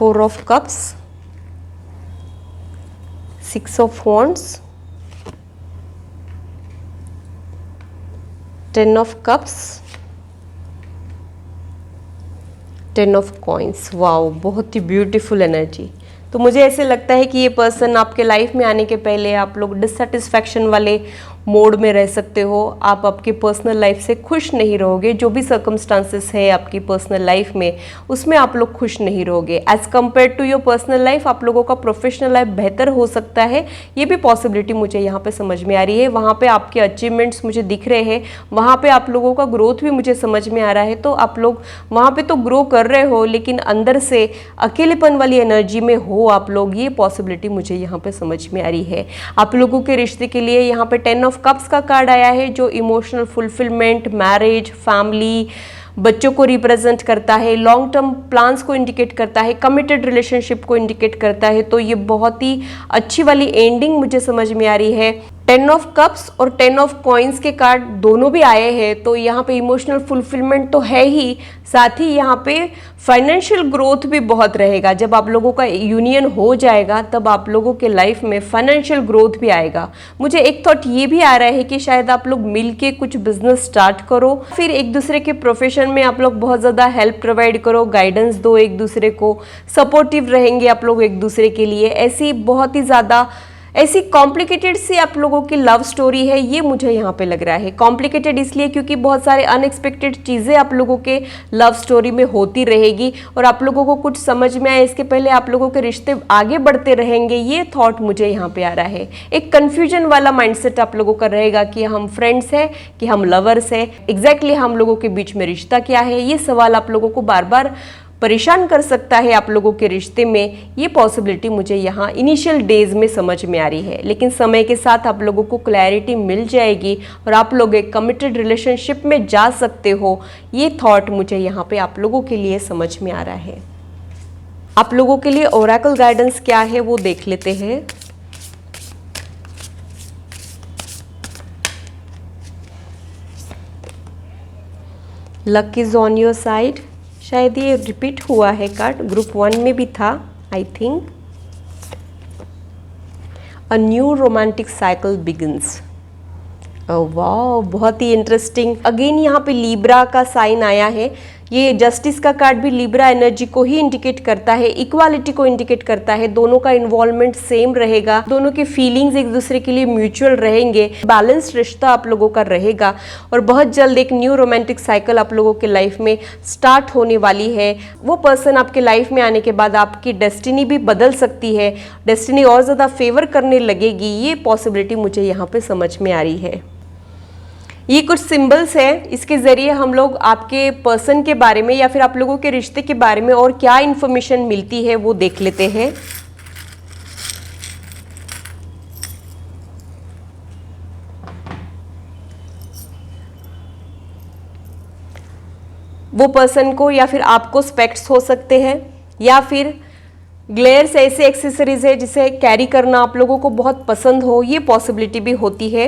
Four of Cups, 6 of Wands, 10 of Cups, 10 of Coins। Wow, बहुत ही ब्यूटीफुल एनर्जी। तो मुझे ऐसे लगता है कि ये पर्सन आपके लाइफ में आने के पहले आप लोग डिससेटिस्फैक्शन वाले मोड में रह सकते हो। आप आपकी पर्सनल लाइफ से खुश नहीं रहोगे, जो भी सर्कमस्टांसेस है आपकी पर्सनल लाइफ में उसमें आप लोग खुश नहीं रहोगे। As compared to your personal life आप लोगों का प्रोफेशनल लाइफ बेहतर हो सकता है, ये भी पॉसिबिलिटी मुझे यहाँ पे समझ में आ रही है। वहाँ पे आपके अचीवमेंट्स मुझे दिख रहे हैं, वहाँ पे आप लोगों का ग्रोथ भी मुझे समझ में आ रहा है। तो आप लोग वहाँ पे तो ग्रो कर रहे हो, लेकिन अंदर से अकेलेपन वाली एनर्जी में हो आप लोग, ये पॉसिबिलिटी मुझे यहाँ पे समझ में आ रही है। आप लोगों के रिश्ते के लिए यहाँ पे 10 ऑफ कप्स का कार्ड आया है, जो इमोशनल फुलफिलमेंट, मैरिज, फैमिली, बच्चों को रिप्रेजेंट करता है, लॉन्ग टर्म प्लान्स को इंडिकेट करता है, कमिटेड रिलेशनशिप को इंडिकेट करता है। तो ये बहुत ही अच्छी वाली एंडिंग मुझे समझ में आ रही है। 10 ऑफ कप्स और 10 ऑफ कॉइन्स के कार्ड दोनों भी आए हैं, तो यहाँ पे इमोशनल फुलफिलमेंट तो है ही, साथ ही यहाँ पे फाइनेंशियल ग्रोथ भी बहुत रहेगा। जब आप लोगों का यूनियन हो जाएगा तब आप लोगों के लाइफ में फाइनेंशियल ग्रोथ भी आएगा। मुझे एक थॉट ये भी आ रहा है कि शायद आप लोग मिलके कुछ बिजनेस स्टार्ट करो, फिर एक दूसरे के प्रोफेशन में आप लोग बहुत ज़्यादा हेल्प प्रोवाइड करो, गाइडेंस दो एक दूसरे को, सपोर्टिव रहेंगे आप लोग एक दूसरे के लिए। ऐसी बहुत ही ज़्यादा ऐसी कॉम्प्लिकेटेड सी आप लोगों की लव स्टोरी है, ये मुझे यहाँ पे लग रहा है। कॉम्प्लिकेटेड इसलिए क्योंकि बहुत सारे अनएक्सपेक्टेड चीज़ें आप लोगों के लव स्टोरी में होती रहेगी, और आप लोगों को कुछ समझ में आए इसके पहले आप लोगों के रिश्ते आगे बढ़ते रहेंगे, ये थॉट मुझे यहाँ पे आ रहा है। एक कन्फ्यूजन वाला माइंडसेट आप लोगों का रहेगा कि हम फ्रेंड्स हैं कि हम लवर्स हैं, एग्जैक्टली हम लोगों के बीच में रिश्ता क्या है, ये सवाल आप लोगों को बार बार परेशान कर सकता है आप लोगों के रिश्ते में। ये पॉसिबिलिटी मुझे यहाँ इनिशियल डेज में समझ में आ रही है, लेकिन समय के साथ आप लोगों को क्लैरिटी मिल जाएगी और आप लोग एक कमिटेड रिलेशनशिप में जा सकते हो। ये थॉट मुझे यहाँ पे आप लोगों के लिए समझ में आ रहा है। आप लोगों के लिए ओरेकल गाइडेंस क्या है वो देख लेते हैं। Luck is on your side. शायद ये रिपीट हुआ है कार्ड, ग्रुप 1 में भी था I think. A new romantic cycle begins. वाह, बहुत ही इंटरेस्टिंग। अगेन यहाँ पे लिब्रा का साइन आया है। ये जस्टिस का कार्ड भी लिब्रा एनर्जी को ही इंडिकेट करता है, इक्वालिटी को इंडिकेट करता है। दोनों का इन्वॉल्वमेंट सेम रहेगा, दोनों के फीलिंग्स एक दूसरे के लिए म्यूचुअल रहेंगे, बैलेंस्ड रिश्ता आप लोगों का रहेगा और बहुत जल्द एक न्यू रोमांटिक साइकिल आप लोगों के लाइफ में स्टार्ट होने वाली है। वो पर्सन आपके लाइफ में आने के बाद आपकी डेस्टिनी भी बदल सकती है, डेस्टिनी और ज़्यादा फेवर करने लगेगी। ये पॉसिबिलिटी मुझे यहाँ पे समझ में आ रही है। ये कुछ सिंबल्स है, इसके ज़रिए हम लोग आपके पर्सन के बारे में या फिर आप लोगों के रिश्ते के बारे में और क्या इन्फॉर्मेशन मिलती है वो देख लेते हैं। वो पर्सन को या फिर आपको स्पेक्ट्स हो सकते हैं या फिर ग्लेयर्स ऐसे एक्सेसरीज है जिसे कैरी करना आप लोगों को बहुत पसंद हो, ये पॉसिबिलिटी भी होती है।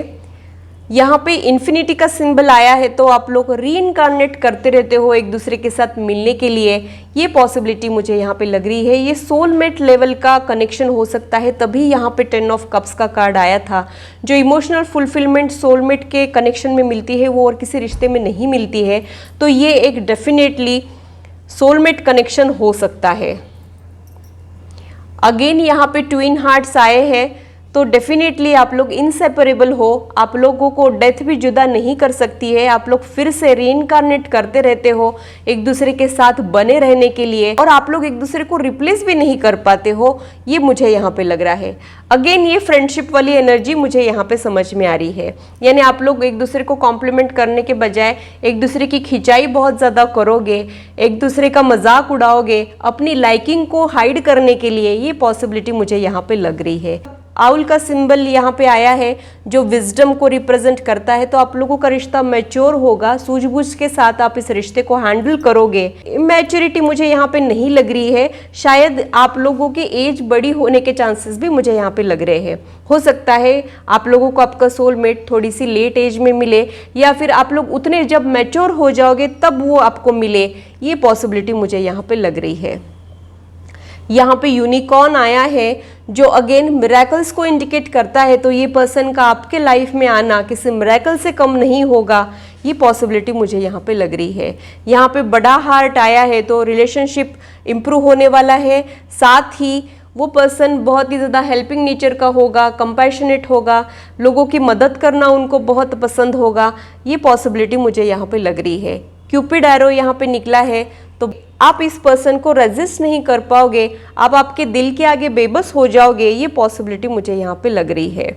यहाँ पे इन्फिनिटी का सिंबल आया है तो आप लोग रीइनकार्नेट करते रहते हो एक दूसरे के साथ मिलने के लिए, ये पॉसिबिलिटी मुझे यहाँ पे लग रही है। ये सोलमेट लेवल का कनेक्शन हो सकता है, तभी यहाँ पे 10 ऑफ कप्स का कार्ड आया था। जो इमोशनल फुलफिलमेंट सोलमेट के कनेक्शन में मिलती है वो और किसी रिश्ते में नहीं मिलती है, तो ये एक डेफिनेटली सोलमेट कनेक्शन हो सकता है। अगेन यहाँ पे ट्विन हार्ट्स आए हैं तो डेफिनेटली आप लोग इनसेपरेबल हो, आप लोगों को डेथ भी जुदा नहीं कर सकती है। आप लोग फिर से रीइनकार्नेट करते रहते हो एक दूसरे के साथ बने रहने के लिए और आप लोग एक दूसरे को रिप्लेस भी नहीं कर पाते हो, ये मुझे यहाँ पे लग रहा है। अगेन ये फ्रेंडशिप वाली एनर्जी मुझे यहाँ पे समझ में आ रही है, यानी आप लोग एक दूसरे को कॉम्प्लीमेंट करने के बजाय एक दूसरे की खिंचाई बहुत ज़्यादा करोगे, एक दूसरे का मजाक उड़ाओगे अपनी लाइकिंग को हाइड करने के लिए, ये पॉसिबिलिटी मुझे यहाँ पे लग रही है। आउल का सिंबल यहाँ पे आया है जो विजडम को रिप्रेजेंट करता है, तो आप लोगों का रिश्ता मैच्योर होगा, सूझबूझ के साथ आप इस रिश्ते को हैंडल करोगे। मैच्योरिटी मुझे यहाँ पे नहीं लग रही है, शायद आप लोगों की एज बड़ी होने के चांसेस भी मुझे यहाँ पे लग रहे हैं। हो सकता है आप लोगों को आपका सोलमेट थोड़ी सी लेट एज में मिले या फिर आप लोग उतने जब मैच्योर हो जाओगे तब वो आपको मिले, ये पॉसिबिलिटी मुझे यहाँ पे लग रही है। यहाँ पे यूनिकॉर्न आया है जो अगेन मिरेकल्स को इंडिकेट करता है, तो ये पर्सन का आपके लाइफ में आना किसी मिरेकल से कम नहीं होगा, ये पॉसिबिलिटी मुझे यहाँ पे लग रही है। यहाँ पे बड़ा हार्ट आया है तो रिलेशनशिप इम्प्रूव होने वाला है, साथ ही वो पर्सन बहुत ही ज़्यादा हेल्पिंग नेचर का होगा, कंपैशनेट होगा, लोगों की मदद करना उनको बहुत पसंद होगा, ये पॉसिबिलिटी मुझे यहाँ पे लग रही है। क्यूपिड एरो यहाँ पे निकला है तो आप इस पर्सन को रेजिस्ट नहीं कर पाओगे, आप आपके दिल के आगे बेबस हो जाओगे, ये पॉसिबिलिटी मुझे यहाँ पे लग रही है।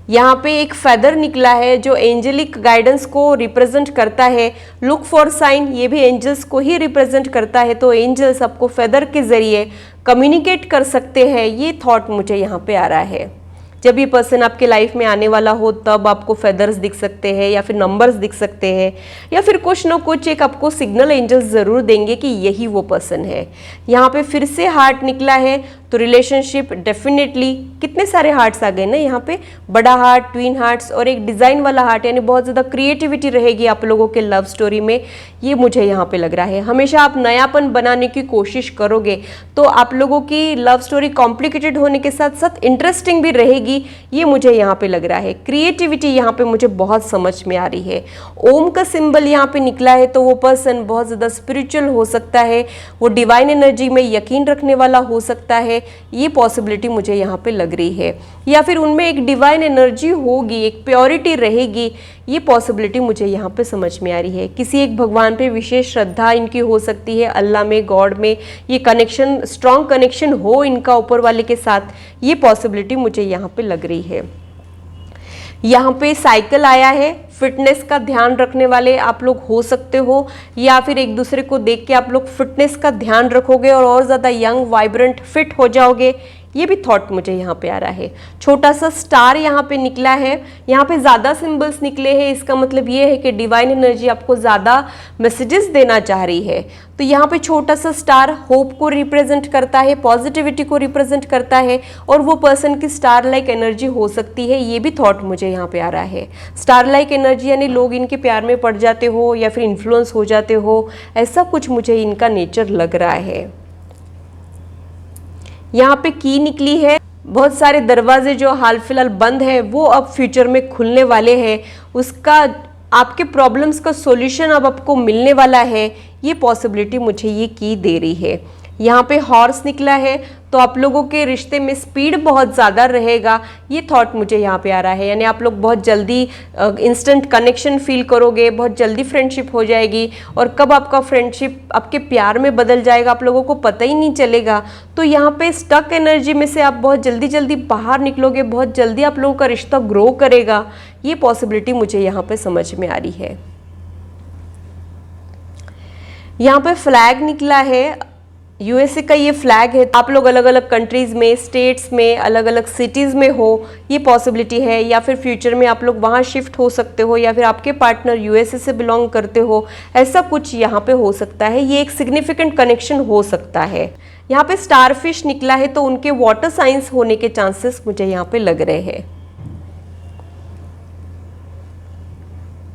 यहाँ पे एक फेदर निकला है जो एंजेलिक गाइडेंस को रिप्रेजेंट करता है। लुक फॉर साइन, ये भी एंजल्स को ही रिप्रेजेंट करता है, तो एंजल्स आपको फेदर के जरिए कम्युनिकेट कर सकते हैं, ये थॉट मुझे यहाँ पे आ रहा है। जब ये पर्सन आपके लाइफ में आने वाला हो तब आपको फेदर्स दिख सकते हैं या फिर नंबर्स दिख सकते हैं या फिर कुछ ना कुछ एक आपको सिग्नल एंजल्स ज़रूर देंगे कि यही वो पर्सन है। यहाँ पे फिर से हार्ट निकला है तो रिलेशनशिप डेफिनेटली, कितने सारे हार्ट्स आ गए ना यहाँ पे, बड़ा हार्ट, ट्विन हार्ट्स और एक डिज़ाइन वाला हार्ट, यानी बहुत ज़्यादा क्रिएटिविटी रहेगी आप लोगों के लव स्टोरी में, ये मुझे यहाँ पे लग रहा है। हमेशा आप नयापन बनाने की कोशिश करोगे तो आप लोगों की लव स्टोरी कॉम्प्लिकेटेड होने के साथ साथ इंटरेस्टिंग भी रहेगी, ये मुझे यहाँ पे लग रहा है। क्रिएटिविटी यहाँ पे मुझे बहुत समझ में आ रही है। ओम का सिंबल यहाँ पे निकला है तो वो पर्सन बहुत ज़्यादा स्पिरिचुअल हो सकता है, वो डिवाइन एनर्जी में यकीन रखने वाला हो सकता है, ये पॉसिबिलिटी मुझे यहाँ पे लग रही है। या फिर उनमें एक डिवाइन एनर्जी होगी, एक प्योरिटी रहेगी, ये पॉसिबिलिटी मुझे यहाँ पे समझ में आ रही है। किसी एक भगवान पे विशेष श्रद्धा इनकी हो सकती है, अल्लाह में, गॉड में, ये कनेक्शन, स्ट्रॉन्ग कनेक्शन हो इनका ऊपर वाले के साथ, ये पॉसिबिलिटी मुझे यहाँ पे लग रही है। यहाँ पे साइकिल आया है, फिटनेस का ध्यान रखने वाले आप लोग हो सकते हो या फिर एक दूसरे को देख के आप लोग फिटनेस का ध्यान रखोगे और ज़्यादा यंग, वाइब्रेंट, फिट हो जाओगे, ये भी थॉट मुझे यहाँ पे आ रहा है। छोटा सा स्टार यहाँ पे निकला है, यहाँ पे ज़्यादा सिंबल्स निकले हैं, इसका मतलब ये है कि डिवाइन एनर्जी आपको ज़्यादा मैसेजेस देना चाह रही है। तो यहाँ पे छोटा सा स्टार होप को रिप्रेजेंट करता है, पॉजिटिविटी को रिप्रेजेंट करता है, और वो पर्सन की स्टार लाइक एनर्जी हो सकती है, ये भी थॉट मुझे यहाँ पे आ रहा है। स्टार लाइक एनर्जी यानी लोग इनके प्यार में पड़ जाते हो या फिर इन्फ्लुएंस हो जाते हो, ऐसा कुछ मुझे इनका नेचर लग रहा है। यहाँ पे की निकली है, बहुत सारे दरवाजे जो हाल फिलहाल बंद है वो अब फ्यूचर में खुलने वाले हैं, उसका आपके प्रॉब्लम्स का सॉल्यूशन अब आपको मिलने वाला है, ये पॉसिबिलिटी मुझे ये की दे रही है। यहाँ पे हॉर्स निकला है, तो आप लोगों के रिश्ते में स्पीड बहुत ज़्यादा रहेगा, ये थॉट मुझे यहाँ पे आ रहा है। यानी आप लोग बहुत जल्दी इंस्टेंट कनेक्शन फील करोगे, बहुत जल्दी फ्रेंडशिप हो जाएगी, और कब आपका फ्रेंडशिप आपके प्यार में बदल जाएगा आप लोगों को पता ही नहीं चलेगा। तो यहाँ पे स्टक एनर्जी में से आप बहुत जल्दी जल्दी बाहर निकलोगे, बहुत जल्दी आप लोगों का रिश्ता ग्रो करेगा, ये पॉसिबिलिटी मुझे यहाँ पे समझ में आ रही है। यहाँ पे फ्लैग निकला है, यूएसए का ये फ्लैग है। आप लोग अलग अलग कंट्रीज में, स्टेट्स में, अलग अलग सिटीज़ में हो, ये पॉसिबिलिटी है, या फिर फ्यूचर में आप लोग वहाँ शिफ्ट हो सकते हो, या फिर आपके पार्टनर यूएसए से बिलोंग करते हो, ऐसा कुछ यहाँ पे हो सकता है। ये एक सिग्निफिकेंट कनेक्शन हो सकता है। यहाँ पे स्टारफिश निकला है, तो उनके वाटर साइंस होने के चांसेस मुझे यहाँ पे लग रहे हैं।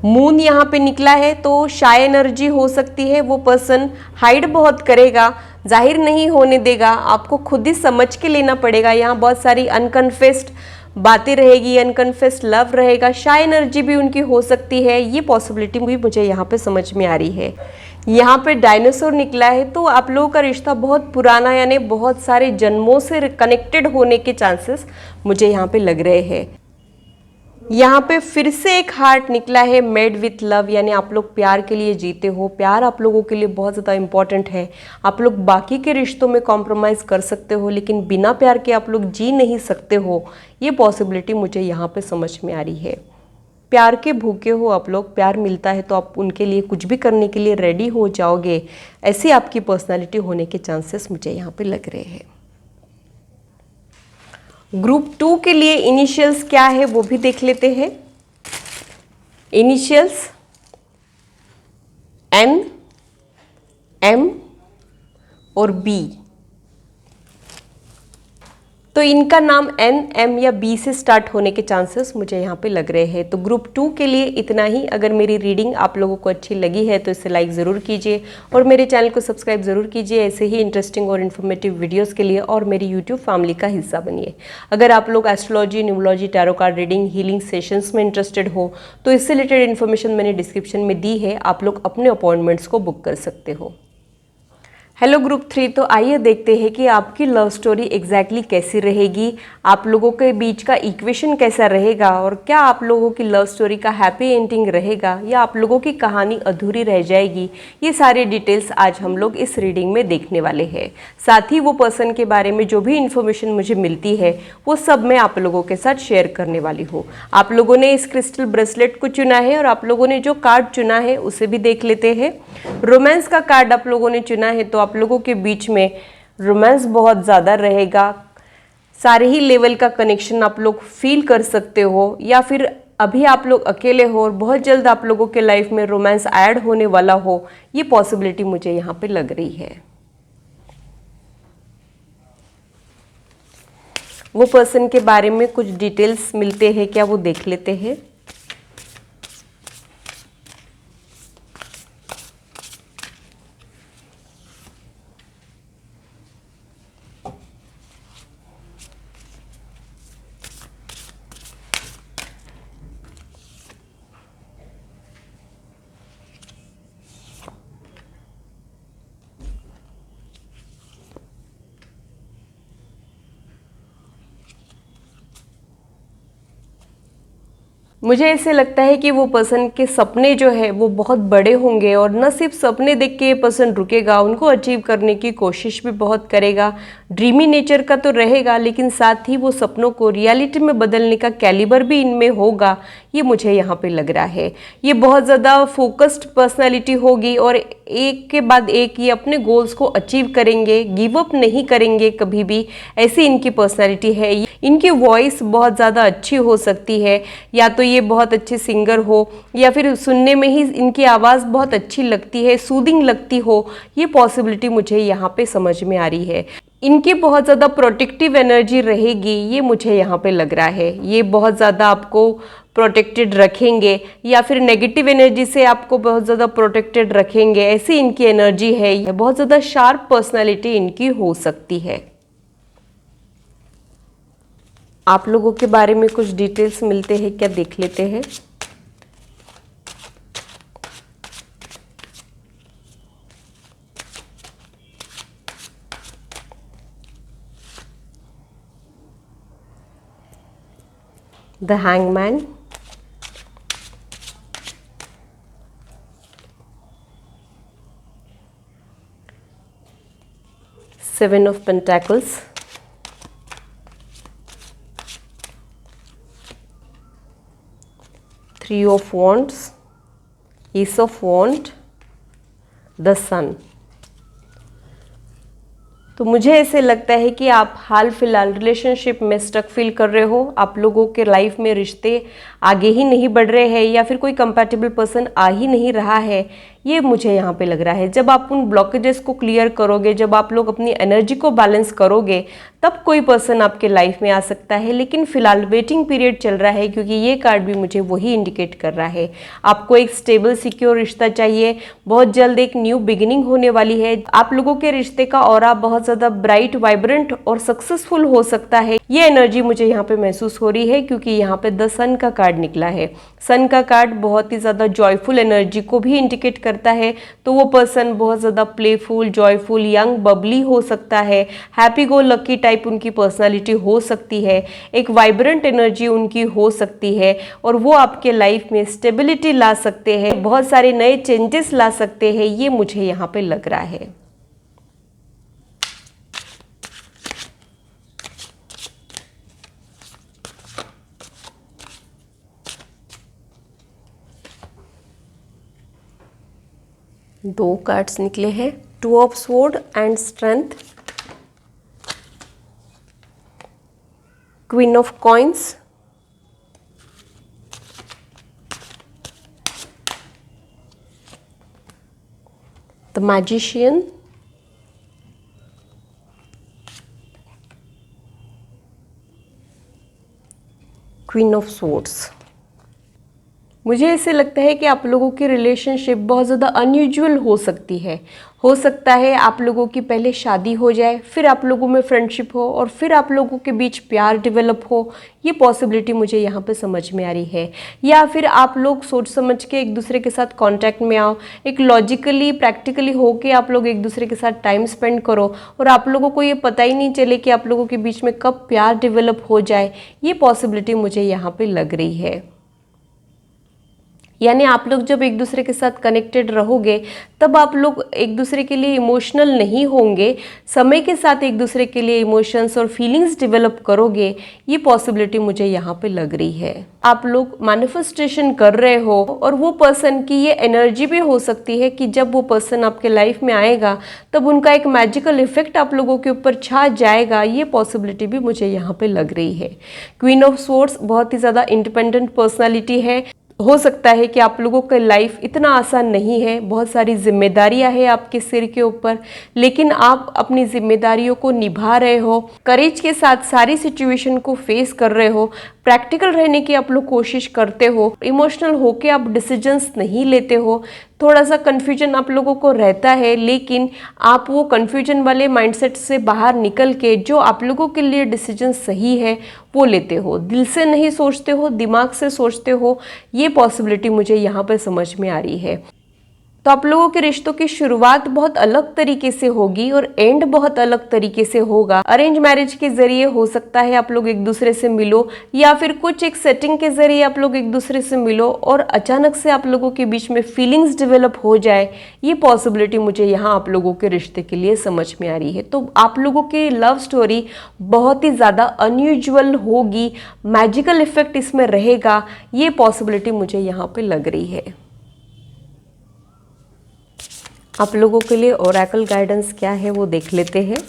मून यहाँ पे निकला है, तो शाय एनर्जी हो सकती है। वो पर्सन हाइड बहुत करेगा, जाहिर नहीं होने देगा, आपको खुद ही समझ के लेना पड़ेगा। यहाँ बहुत सारी अनकन्फेस्ड बातें रहेगी, अनकन्फेस्ड लव रहेगा, शाय एनर्जी भी उनकी हो सकती है, ये पॉसिबिलिटी भी मुझे यहाँ पे समझ में आ रही है। यहाँ पे डायनासोर निकला है, तो आप लोगों का रिश्ता बहुत पुराना यानी बहुत सारे जन्मों से कनेक्टेड होने के चांसेस मुझे यहाँ पे लग रहे हैं। यहाँ पे फिर से एक हार्ट निकला है, मेड विथ लव, यानी आप लोग प्यार के लिए जीते हो, प्यार आप लोगों के लिए बहुत ज़्यादा इंपॉर्टेंट है। आप लोग बाकी के रिश्तों में कॉम्प्रोमाइज़ कर सकते हो, लेकिन बिना प्यार के आप लोग जी नहीं सकते हो, ये पॉसिबिलिटी मुझे यहाँ पे समझ में आ रही है। प्यार के भूखे हो आप लोग, प्यार मिलता है तो आप उनके लिए कुछ भी करने के लिए रेडी हो जाओगे, ऐसी आपकी पर्सनैलिटी होने के चांसेस मुझे यहाँ पे लग रहे हैं। ग्रुप 2 के लिए इनिशियल्स क्या है वो भी देख लेते हैं। इनिशियल्स N, M और B, तो इनका नाम N, M या B से स्टार्ट होने के चांसेस मुझे यहाँ पे लग रहे हैं। तो ग्रुप 2 के लिए इतना ही। अगर मेरी रीडिंग आप लोगों को अच्छी लगी है तो इसे लाइक ज़रूर कीजिए और मेरे चैनल को सब्सक्राइब ज़रूर कीजिए ऐसे ही इंटरेस्टिंग और इन्फॉर्मेटिव वीडियोस के लिए, और मेरी यूट्यूब फैमिली का हिस्सा बनिए। अगर आप लोग astrology, numerology, tarot card reading, healing sessions में इंटरेस्टेड हो तो इससे रिलेटेड इन्फॉर्मेशन मैंने डिस्क्रिप्शन में दी है, आप लोग अपने अपॉइंटमेंट्स को बुक कर सकते हो। हेलो ग्रुप 3, तो आइए देखते हैं कि आपकी लव स्टोरी एग्जैक्टली कैसी रहेगी, आप लोगों के बीच का इक्वेशन कैसा रहेगा, और क्या आप लोगों की लव स्टोरी का हैप्पी एंडिंग रहेगा या आप लोगों की कहानी अधूरी रह जाएगी। ये सारे डिटेल्स आज हम लोग इस रीडिंग में देखने वाले हैं। साथ ही वो पर्सन के बारे में जो भी इन्फॉर्मेशन मुझे मिलती है वो सब मैं आप लोगों के साथ शेयर करने वाली हूँ। आप लोगों ने इस क्रिस्टल ब्रेसलेट को चुना है और आप लोगों ने जो कार्ड चुना है उसे भी देख लेते हैं। रोमांस का कार्ड आप लोगों ने चुना है, तो आप लोगों के बीच में रोमांस बहुत ज़्यादा रहेगा, सारे ही लेवल का कनेक्शन आप लोग फील कर सकते हो, या फिर अभी आप लोग अकेले हो और बहुत जल्द आप लोगों के लाइफ में रोमांस ऐड होने वाला हो, ये पॉसिबिलिटी मुझे यहाँ पे लग रही है। वो पर्सन के बारे में कुछ डिटेल्स मिलते हैं क्या, वो देख लेते हैं। मुझे ऐसे लगता है कि वो पर्सन के सपने जो है वो बहुत बड़े होंगे, और न सिर्फ सपने देख के ये पर्सन रुकेगा, उनको अचीव करने की कोशिश भी बहुत करेगा। ड्रीमी नेचर का तो रहेगा, लेकिन साथ ही वो सपनों को रियलिटी में बदलने का कैलिबर भी इनमें होगा, ये मुझे यहाँ पे लग रहा है। ये बहुत ज़्यादा फोकस्ड पर्सनालिटी होगी और एक के बाद एक ये अपने गोल्स को अचीव करेंगे, गिव अप नहीं करेंगे कभी भी, ऐसी इनकी पर्सनालिटी है। इनकी वॉइस बहुत ज़्यादा अच्छी हो सकती है, या तो ये बहुत अच्छे सिंगर हो या फिर सुनने में ही इनकी आवाज़ बहुत अच्छी लगती है, सूदिंग लगती हो, ये पॉसिबिलिटी मुझे यहाँ पे समझ में आ रही है। इनकी बहुत ज़्यादा प्रोटेक्टिव एनर्जी रहेगी, ये मुझे यहाँ पे लग रहा है। ये बहुत ज़्यादा आपको प्रोटेक्टेड रखेंगे या फिर नेगेटिव एनर्जी से आपको बहुत ज़्यादा प्रोटेक्टेड रखेंगे, ऐसी इनकी एनर्जी है। बहुत ज़्यादा शार्प पर्सनालिटी इनकी हो सकती है। आप लोगों के बारे में कुछ डिटेल्स मिलते हैं क्या, देख लेते हैं। The Hangman, Seven of Pentacles, Three of Wands, Ace of Wands, The Sun। तो मुझे ऐसे लगता है कि आप हाल फिलहाल रिलेशनशिप में स्टक फील कर रहे हो। आप लोगों के लाइफ में रिश्ते आगे ही नहीं बढ़ रहे हैं या फिर कोई कंपैटिबल पर्सन आ ही नहीं रहा है, ये मुझे यहाँ पे लग रहा है। जब आप उन ब्लॉकेजेस को क्लियर करोगे, जब आप लोग अपनी एनर्जी को बैलेंस करोगे, तब कोई पर्सन आपके लाइफ में आ सकता है। लेकिन फिलहाल वेटिंग पीरियड चल रहा है, क्योंकि ये कार्ड भी मुझे वही इंडिकेट कर रहा है। आपको एक स्टेबल सिक्योर रिश्ता चाहिए, बहुत जल्द एक न्यू बिगिनिंग होने वाली है। आप लोगों के रिश्ते का ऑरा बहुत ज़्यादा ब्राइट, वाइब्रेंट और सक्सेसफुल हो सकता है, ये एनर्जी मुझे यहाँ पे महसूस हो रही है, क्योंकि यहाँ पे द सन का कार्ड निकला है। सन का कार्ड बहुत ही ज़्यादा जॉयफुल एनर्जी को भी इंडिकेट करता है। तो वो पर्सन बहुत ज़्यादा प्लेफुल, जॉयफुल, यंग, बबली हो सकता है, हैप्पी गो लकी टाइप उनकी पर्सनालिटी हो सकती है, एक वाइब्रेंट एनर्जी उनकी हो सकती है, और वो आपके लाइफ में स्टेबिलिटी ला सकते हैं, बहुत सारे नए चेंजेस ला सकते हैं, ये मुझे यहाँ पे लग रहा है। दो कार्ड्स निकले हैं, two of sword and strength, queen of coins, the magician, queen of swords. मुझे ऐसे लगता है कि आप लोगों की रिलेशनशिप बहुत ज़्यादा अनयूजुअल हो सकती है। हो सकता है आप लोगों की पहले शादी हो जाए, फिर आप लोगों में फ्रेंडशिप हो, और फिर आप लोगों के बीच प्यार डेवलप हो, ये पॉसिबिलिटी मुझे यहाँ पे समझ में आ रही है। या फिर आप लोग सोच समझ के एक दूसरे के साथ कांटेक्ट में आओ, एक लॉजिकली, प्रैक्टिकली हो के आप लोग एक दूसरे के साथ टाइम स्पेंड करो, और आप लोगों को ये पता ही नहीं चले कि आप लोगों के बीच में कब प्यार डेवलप हो जाए, ये पॉसिबिलिटी मुझे यहाँ पर लग रही है। यानी आप लोग जब एक दूसरे के साथ कनेक्टेड रहोगे, तब आप लोग एक दूसरे के लिए इमोशनल नहीं होंगे, समय के साथ एक दूसरे के लिए इमोशंस और फीलिंग्स डेवलप करोगे, ये पॉसिबिलिटी मुझे यहाँ पे लग रही है। आप लोग मैनिफेस्टेशन कर रहे हो, और वो पर्सन की ये एनर्जी भी हो सकती है कि जब वो पर्सन आपके लाइफ में आएगा, तब उनका एक मैजिकल इफेक्ट आप लोगों के ऊपर छा जाएगा, ये पॉसिबिलिटी भी मुझे यहाँ पे लग रही है। क्वीन ऑफ स्वॉर्ड्स बहुत ही ज़्यादा इंडिपेंडेंट पर्सनालिटी है। हो सकता है कि आप लोगों का लाइफ इतना आसान नहीं है, बहुत सारी जिम्मेदारियां हैं आपके सिर के ऊपर, लेकिन आप अपनी जिम्मेदारियों को निभा रहे हो, करेज के साथ सारी सिचुएशन को फेस कर रहे हो, प्रैक्टिकल रहने की आप लोग कोशिश करते हो, इमोशनल होके आप डिसीजंस नहीं लेते हो। थोड़ा सा कन्फ्यूजन आप लोगों को रहता है, लेकिन आप वो कन्फ्यूजन वाले माइंडसेट से बाहर निकल के जो आप लोगों के लिए डिसीजन सही है वो लेते हो, दिल से नहीं सोचते हो, दिमाग से सोचते हो, ये पॉसिबिलिटी मुझे यहाँ पर समझ में आ रही है। तो आप लोगों के रिश्तों की शुरुआत बहुत अलग तरीके से होगी और एंड बहुत अलग तरीके से होगा। अरेंज मैरिज के जरिए हो सकता है आप लोग एक दूसरे से मिलो, या फिर कुछ एक सेटिंग के जरिए आप लोग एक दूसरे से मिलो और अचानक से आप लोगों के बीच में फीलिंग्स डेवलप हो जाए। ये पॉसिबिलिटी मुझे यहाँ आप लोगों के रिश्ते के लिए समझ में आ रही है। तो आप लोगों की लव स्टोरी बहुत ही ज़्यादा अनयूजुअल होगी, मैजिकल इफेक्ट इसमें रहेगा, ये पॉसिबिलिटी मुझे यहाँ पे लग रही है। आप लोगों के लिए ओरेकल गाइडेंस क्या है वो देख लेते हैं।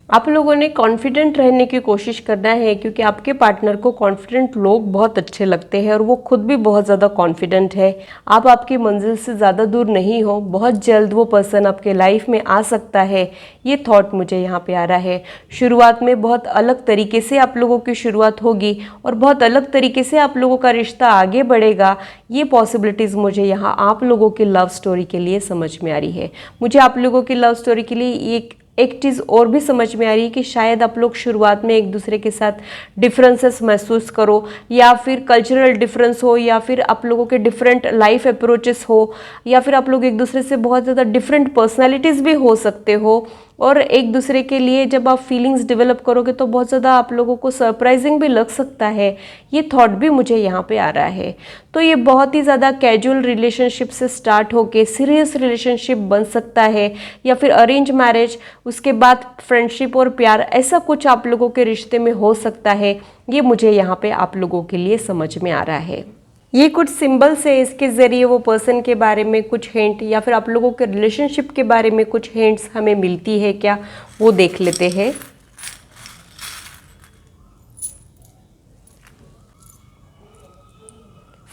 आप लोगों ने कॉन्फिडेंट रहने की कोशिश करना है, क्योंकि आपके पार्टनर को कॉन्फिडेंट लोग बहुत अच्छे लगते हैं और वो खुद भी बहुत ज़्यादा कॉन्फिडेंट है। आप आपकी मंजिल से ज़्यादा दूर नहीं हो, बहुत जल्द वो पर्सन आपके लाइफ में आ सकता है, ये थॉट मुझे यहाँ पे आ रहा है। शुरुआत में बहुत अलग तरीके से आप लोगों की शुरुआत होगी और बहुत अलग तरीके से आप लोगों का रिश्ता आगे बढ़ेगा। ये पॉसिबिलिटीज़ मुझे यहाँ आप लोगों की लव स्टोरी के लिए समझ में आ रही है। मुझे आप लोगों की लव स्टोरी के लिए एक चीज़ और भी समझ में आ रही है कि शायद आप लोग शुरुआत में एक दूसरे के साथ डिफरेंसेस महसूस करो, या फिर कल्चरल डिफरेंस हो, या फिर आप लोगों के डिफरेंट लाइफ अप्रोचेस हो, या फिर आप लोग एक दूसरे से बहुत ज़्यादा डिफरेंट पर्सनालिटीज़ भी हो सकते हो। और एक दूसरे के लिए जब आप फीलिंग्स डेवलप करोगे तो बहुत ज़्यादा आप लोगों को सरप्राइजिंग भी लग सकता है। ये थॉट भी मुझे यहाँ पे आ रहा है। तो ये बहुत ही ज़्यादा कैजुअल रिलेशनशिप से स्टार्ट होके सीरियस रिलेशनशिप बन सकता है, या फिर अरेंज मैरिज, उसके बाद फ्रेंडशिप और प्यार, ऐसा कुछ आप लोगों के रिश्ते में हो सकता है। ये मुझे यहाँ पे आप लोगों के लिए समझ में आ रहा है। ये कुछ सिंबल्स है, इसके ज़रिए वो पर्सन के बारे में कुछ हिंट, या फिर आप लोगों के रिलेशनशिप के बारे में कुछ हिंट्स हमें मिलती है क्या, वो देख लेते हैं।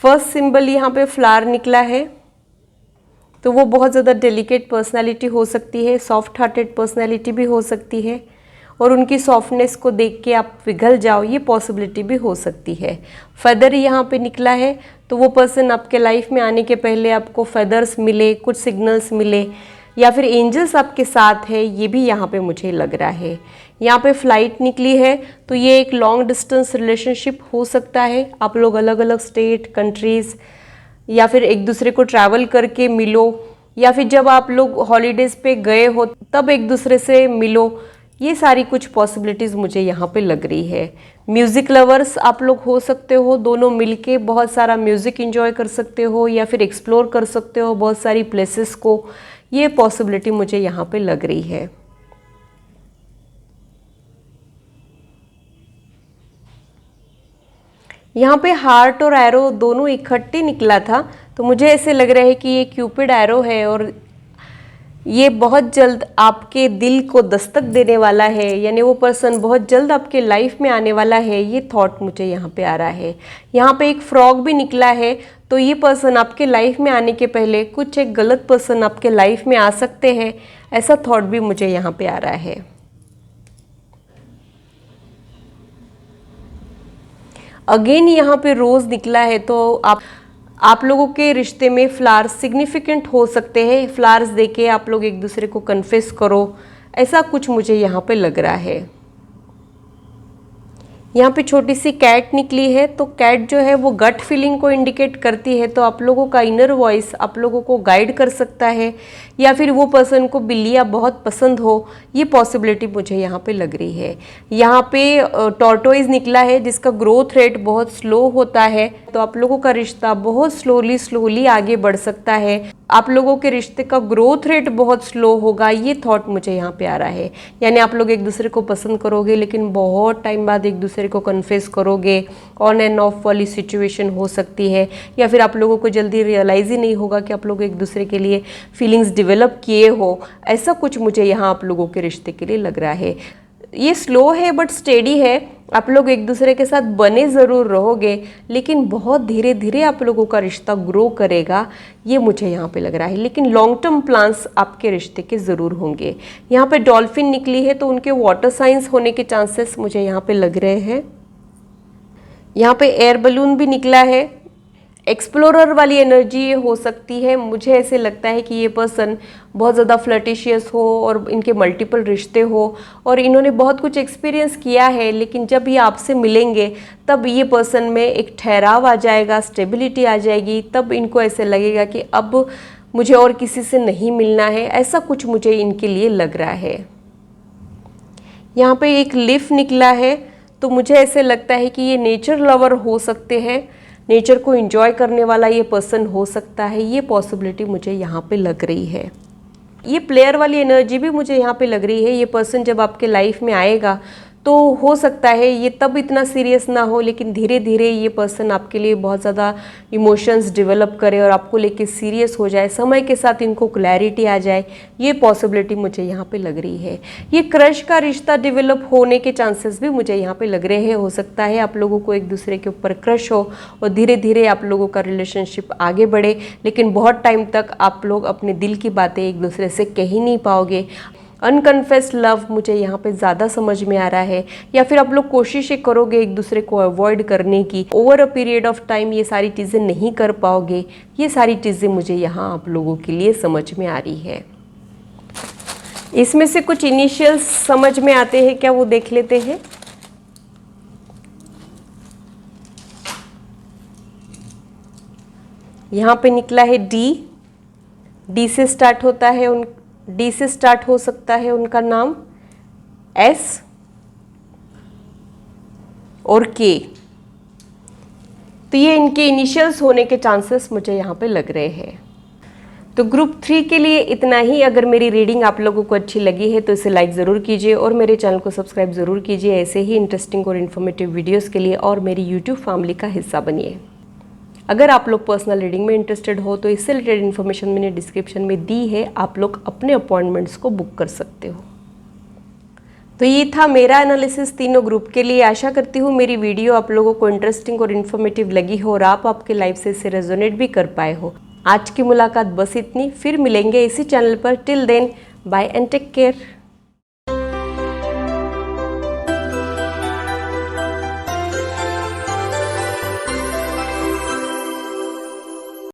फर्स्ट सिंबल यहाँ पे फ्लावर निकला है, तो वो बहुत ज़्यादा डेलिकेट पर्सनालिटी हो सकती है, सॉफ्ट हार्टेड पर्सनालिटी भी हो सकती है, और उनकी सॉफ्टनेस को देख के आप पिघल जाओ, ये पॉसिबिलिटी भी हो सकती है। फेदर यहाँ पे निकला है, तो वो पर्सन आपके लाइफ में आने के पहले आपको फेदर्स मिले, कुछ सिग्नल्स मिले, या फिर एंजल्स आपके साथ है, ये भी यहाँ पे मुझे लग रहा है। यहाँ पे फ्लाइट निकली है, तो ये एक लॉन्ग डिस्टेंस रिलेशनशिप हो सकता है। आप लोग अलग अलग स्टेट, कंट्रीज़, या फिर एक दूसरे को ट्रैवल करके मिलो, या फिर जब आप लोग हॉलीडेज़ पे गए हो तब एक दूसरे से मिलो। ये सारी कुछ पॉसिबिलिटीज़ मुझे यहाँ पे लग रही है। म्यूज़िक लवर्स आप लोग हो सकते हो, दोनों मिलके बहुत सारा म्यूज़िक एंजॉय कर सकते हो, या फिर एक्सप्लोर कर सकते हो बहुत सारी प्लेसेस को। ये पॉसिबिलिटी मुझे यहाँ पे लग रही है। यहाँ पे हार्ट और एरो दोनों इकट्ठे निकला था, तो मुझे ऐसे लग रहा है कि ये क्यूपिड एरो है और ये बहुत जल्द आपके दिल को दस्तक देने वाला है, यानी वो पर्सन बहुत जल्द आपके लाइफ में आने वाला है। ये थॉट मुझे यहाँ पे आ रहा है। यहाँ पे एक फ्रॉग भी निकला है, तो ये पर्सन आपके लाइफ में आने के पहले कुछ एक गलत पर्सन आपके लाइफ में आ सकते हैं, ऐसा थॉट भी मुझे यहाँ पे आ रहा है। अगेन यहाँ पे रोज़ निकला है, तो आप लोगों के रिश्ते में फ्लावर्स सिग्निफिकेंट हो सकते हैं। फ्लावर्स देके आप लोग एक दूसरे को कन्फेस करो, ऐसा कुछ मुझे यहाँ पे लग रहा है। यहाँ पे छोटी सी कैट निकली है, तो कैट जो है वो गट फीलिंग को इंडिकेट करती है, तो आप लोगों का इनर वॉइस आप लोगों को गाइड कर सकता है, या फिर वो पर्सन को बिल्लियाँ बहुत पसंद हो, ये पॉसिबिलिटी मुझे यहाँ पे लग रही है। यहाँ पे टॉर्टोइज निकला है, जिसका ग्रोथ रेट बहुत स्लो होता है, तो आप लोगों का रिश्ता बहुत स्लोली आगे बढ़ सकता है। आप लोगों के रिश्ते का ग्रोथ रेट बहुत स्लो होगा, ये थॉट मुझे यहाँ पे आ रहा है। यानी आप लोग एक दूसरे को पसंद करोगे, लेकिन बहुत टाइम बाद एक दूसरे को कन्फेस करोगे, ऑन एंड ऑफ वाली सिचुएशन हो सकती है, या फिर आप लोगों को जल्दी रियलाइज ही नहीं होगा कि आप लोग एक दूसरे के लिए फीलिंग्स डेवलप किए हो। ऐसा कुछ मुझे यहाँ आप लोगों के रिश्ते के लिए लग रहा है। ये स्लो है बट स्टेडी है। आप लोग एक दूसरे के साथ बने ज़रूर रहोगे, लेकिन बहुत धीरे धीरे आप लोगों का रिश्ता ग्रो करेगा, ये मुझे यहाँ पे लग रहा है। लेकिन लॉन्ग टर्म प्लान्स आपके रिश्ते के ज़रूर होंगे। यहाँ पे डॉल्फिन निकली है, तो उनके वाटर साइंस होने के चांसेस मुझे यहाँ पे लग रहे हैं। यहाँ पे एयर बलून भी निकला है। एक्सप्लोरर वाली एनर्जी हो सकती है। मुझे ऐसे लगता है कि ये पर्सन बहुत ज़्यादा फ्लर्टिशियस हो और इनके मल्टीपल रिश्ते हो और इन्होंने बहुत कुछ एक्सपीरियंस किया है, लेकिन जब ये आपसे मिलेंगे तब ये पर्सन में एक ठहराव आ जाएगा, स्टेबिलिटी आ जाएगी। तब इनको ऐसे लगेगा कि अब मुझे और किसी से नहीं मिलना है, ऐसा कुछ मुझे इनके लिए लग रहा है। यहाँ पे एक लीफ निकला है, तो मुझे ऐसे लगता है कि ये नेचर लवर हो सकते हैं, नेचर को एंजॉय करने वाला ये पर्सन हो सकता है। ये पॉसिबिलिटी मुझे यहाँ पे लग रही है। ये प्लेयर वाली एनर्जी भी मुझे यहाँ पे लग रही है। ये पर्सन जब आपके लाइफ में आएगा तो हो सकता है ये तब इतना सीरियस ना हो, लेकिन धीरे धीरे ये पर्सन आपके लिए बहुत ज़्यादा इमोशंस डेवलप करे और आपको लेके सीरियस हो जाए। समय के साथ इनको क्लैरिटी आ जाए, ये पॉसिबिलिटी मुझे यहाँ पे लग रही है। ये क्रश का रिश्ता डेवलप होने के चांसेस भी मुझे यहाँ पे लग रहे हैं। हो सकता है आप लोगों को एक दूसरे के ऊपर क्रश हो और धीरे धीरे आप लोगों का रिलेशनशिप आगे बढ़े, लेकिन बहुत टाइम तक आप लोग अपने दिल की बातें एक दूसरे से कह ही नहीं पाओगे। अनकन्फेस्ड लव मुझे यहाँ पे ज़्यादा समझ में आ रहा है, या फिर आप लोग कोशिशें करोगे एक दूसरे को अवॉइड करने की। Over a period of time ये सारी चीज़ें नहीं कर पाओगे। ये सारी चीज़ें मुझे यहाँ आप लोगों के लिए समझ में आ रही है। इसमें से कुछ इनिशियल्स समझ में आते हैं क्या, वो देख लेते हैं। यहाँ पे निकला है डी से स्टार्ट होता है, डी से स्टार्ट हो सकता है उनका नाम, एस और के। तो ये इनके इनिशियल्स होने के चांसेस मुझे यहाँ पे लग रहे हैं। तो ग्रुप 3 के लिए इतना ही। अगर मेरी रीडिंग आप लोगों को अच्छी लगी है तो इसे लाइक ज़रूर कीजिए और मेरे चैनल को सब्सक्राइब ज़रूर कीजिए ऐसे ही इंटरेस्टिंग और इन्फॉर्मेटिव वीडियोस के लिए, और मेरी यूट्यूब फैमिली का हिस्सा बनिए। अगर आप लोग पर्सनल रीडिंग में इंटरेस्टेड हो तो इससे रिलेटेड इन्फॉर्मेशन मैंने डिस्क्रिप्शन में दी है, आप लोग अपने अपॉइंटमेंट्स को बुक कर सकते हो। तो ये था मेरा एनालिसिस तीनों ग्रुप के लिए। आशा करती हूँ मेरी वीडियो आप लोगों को इंटरेस्टिंग और इन्फॉर्मेटिव लगी हो और आप आपके लाइफ से इसे रेजोनेट भी कर पाए हो। आज की मुलाकात बस इतनी, फिर मिलेंगे इसी चैनल पर। Till then, bye and take care.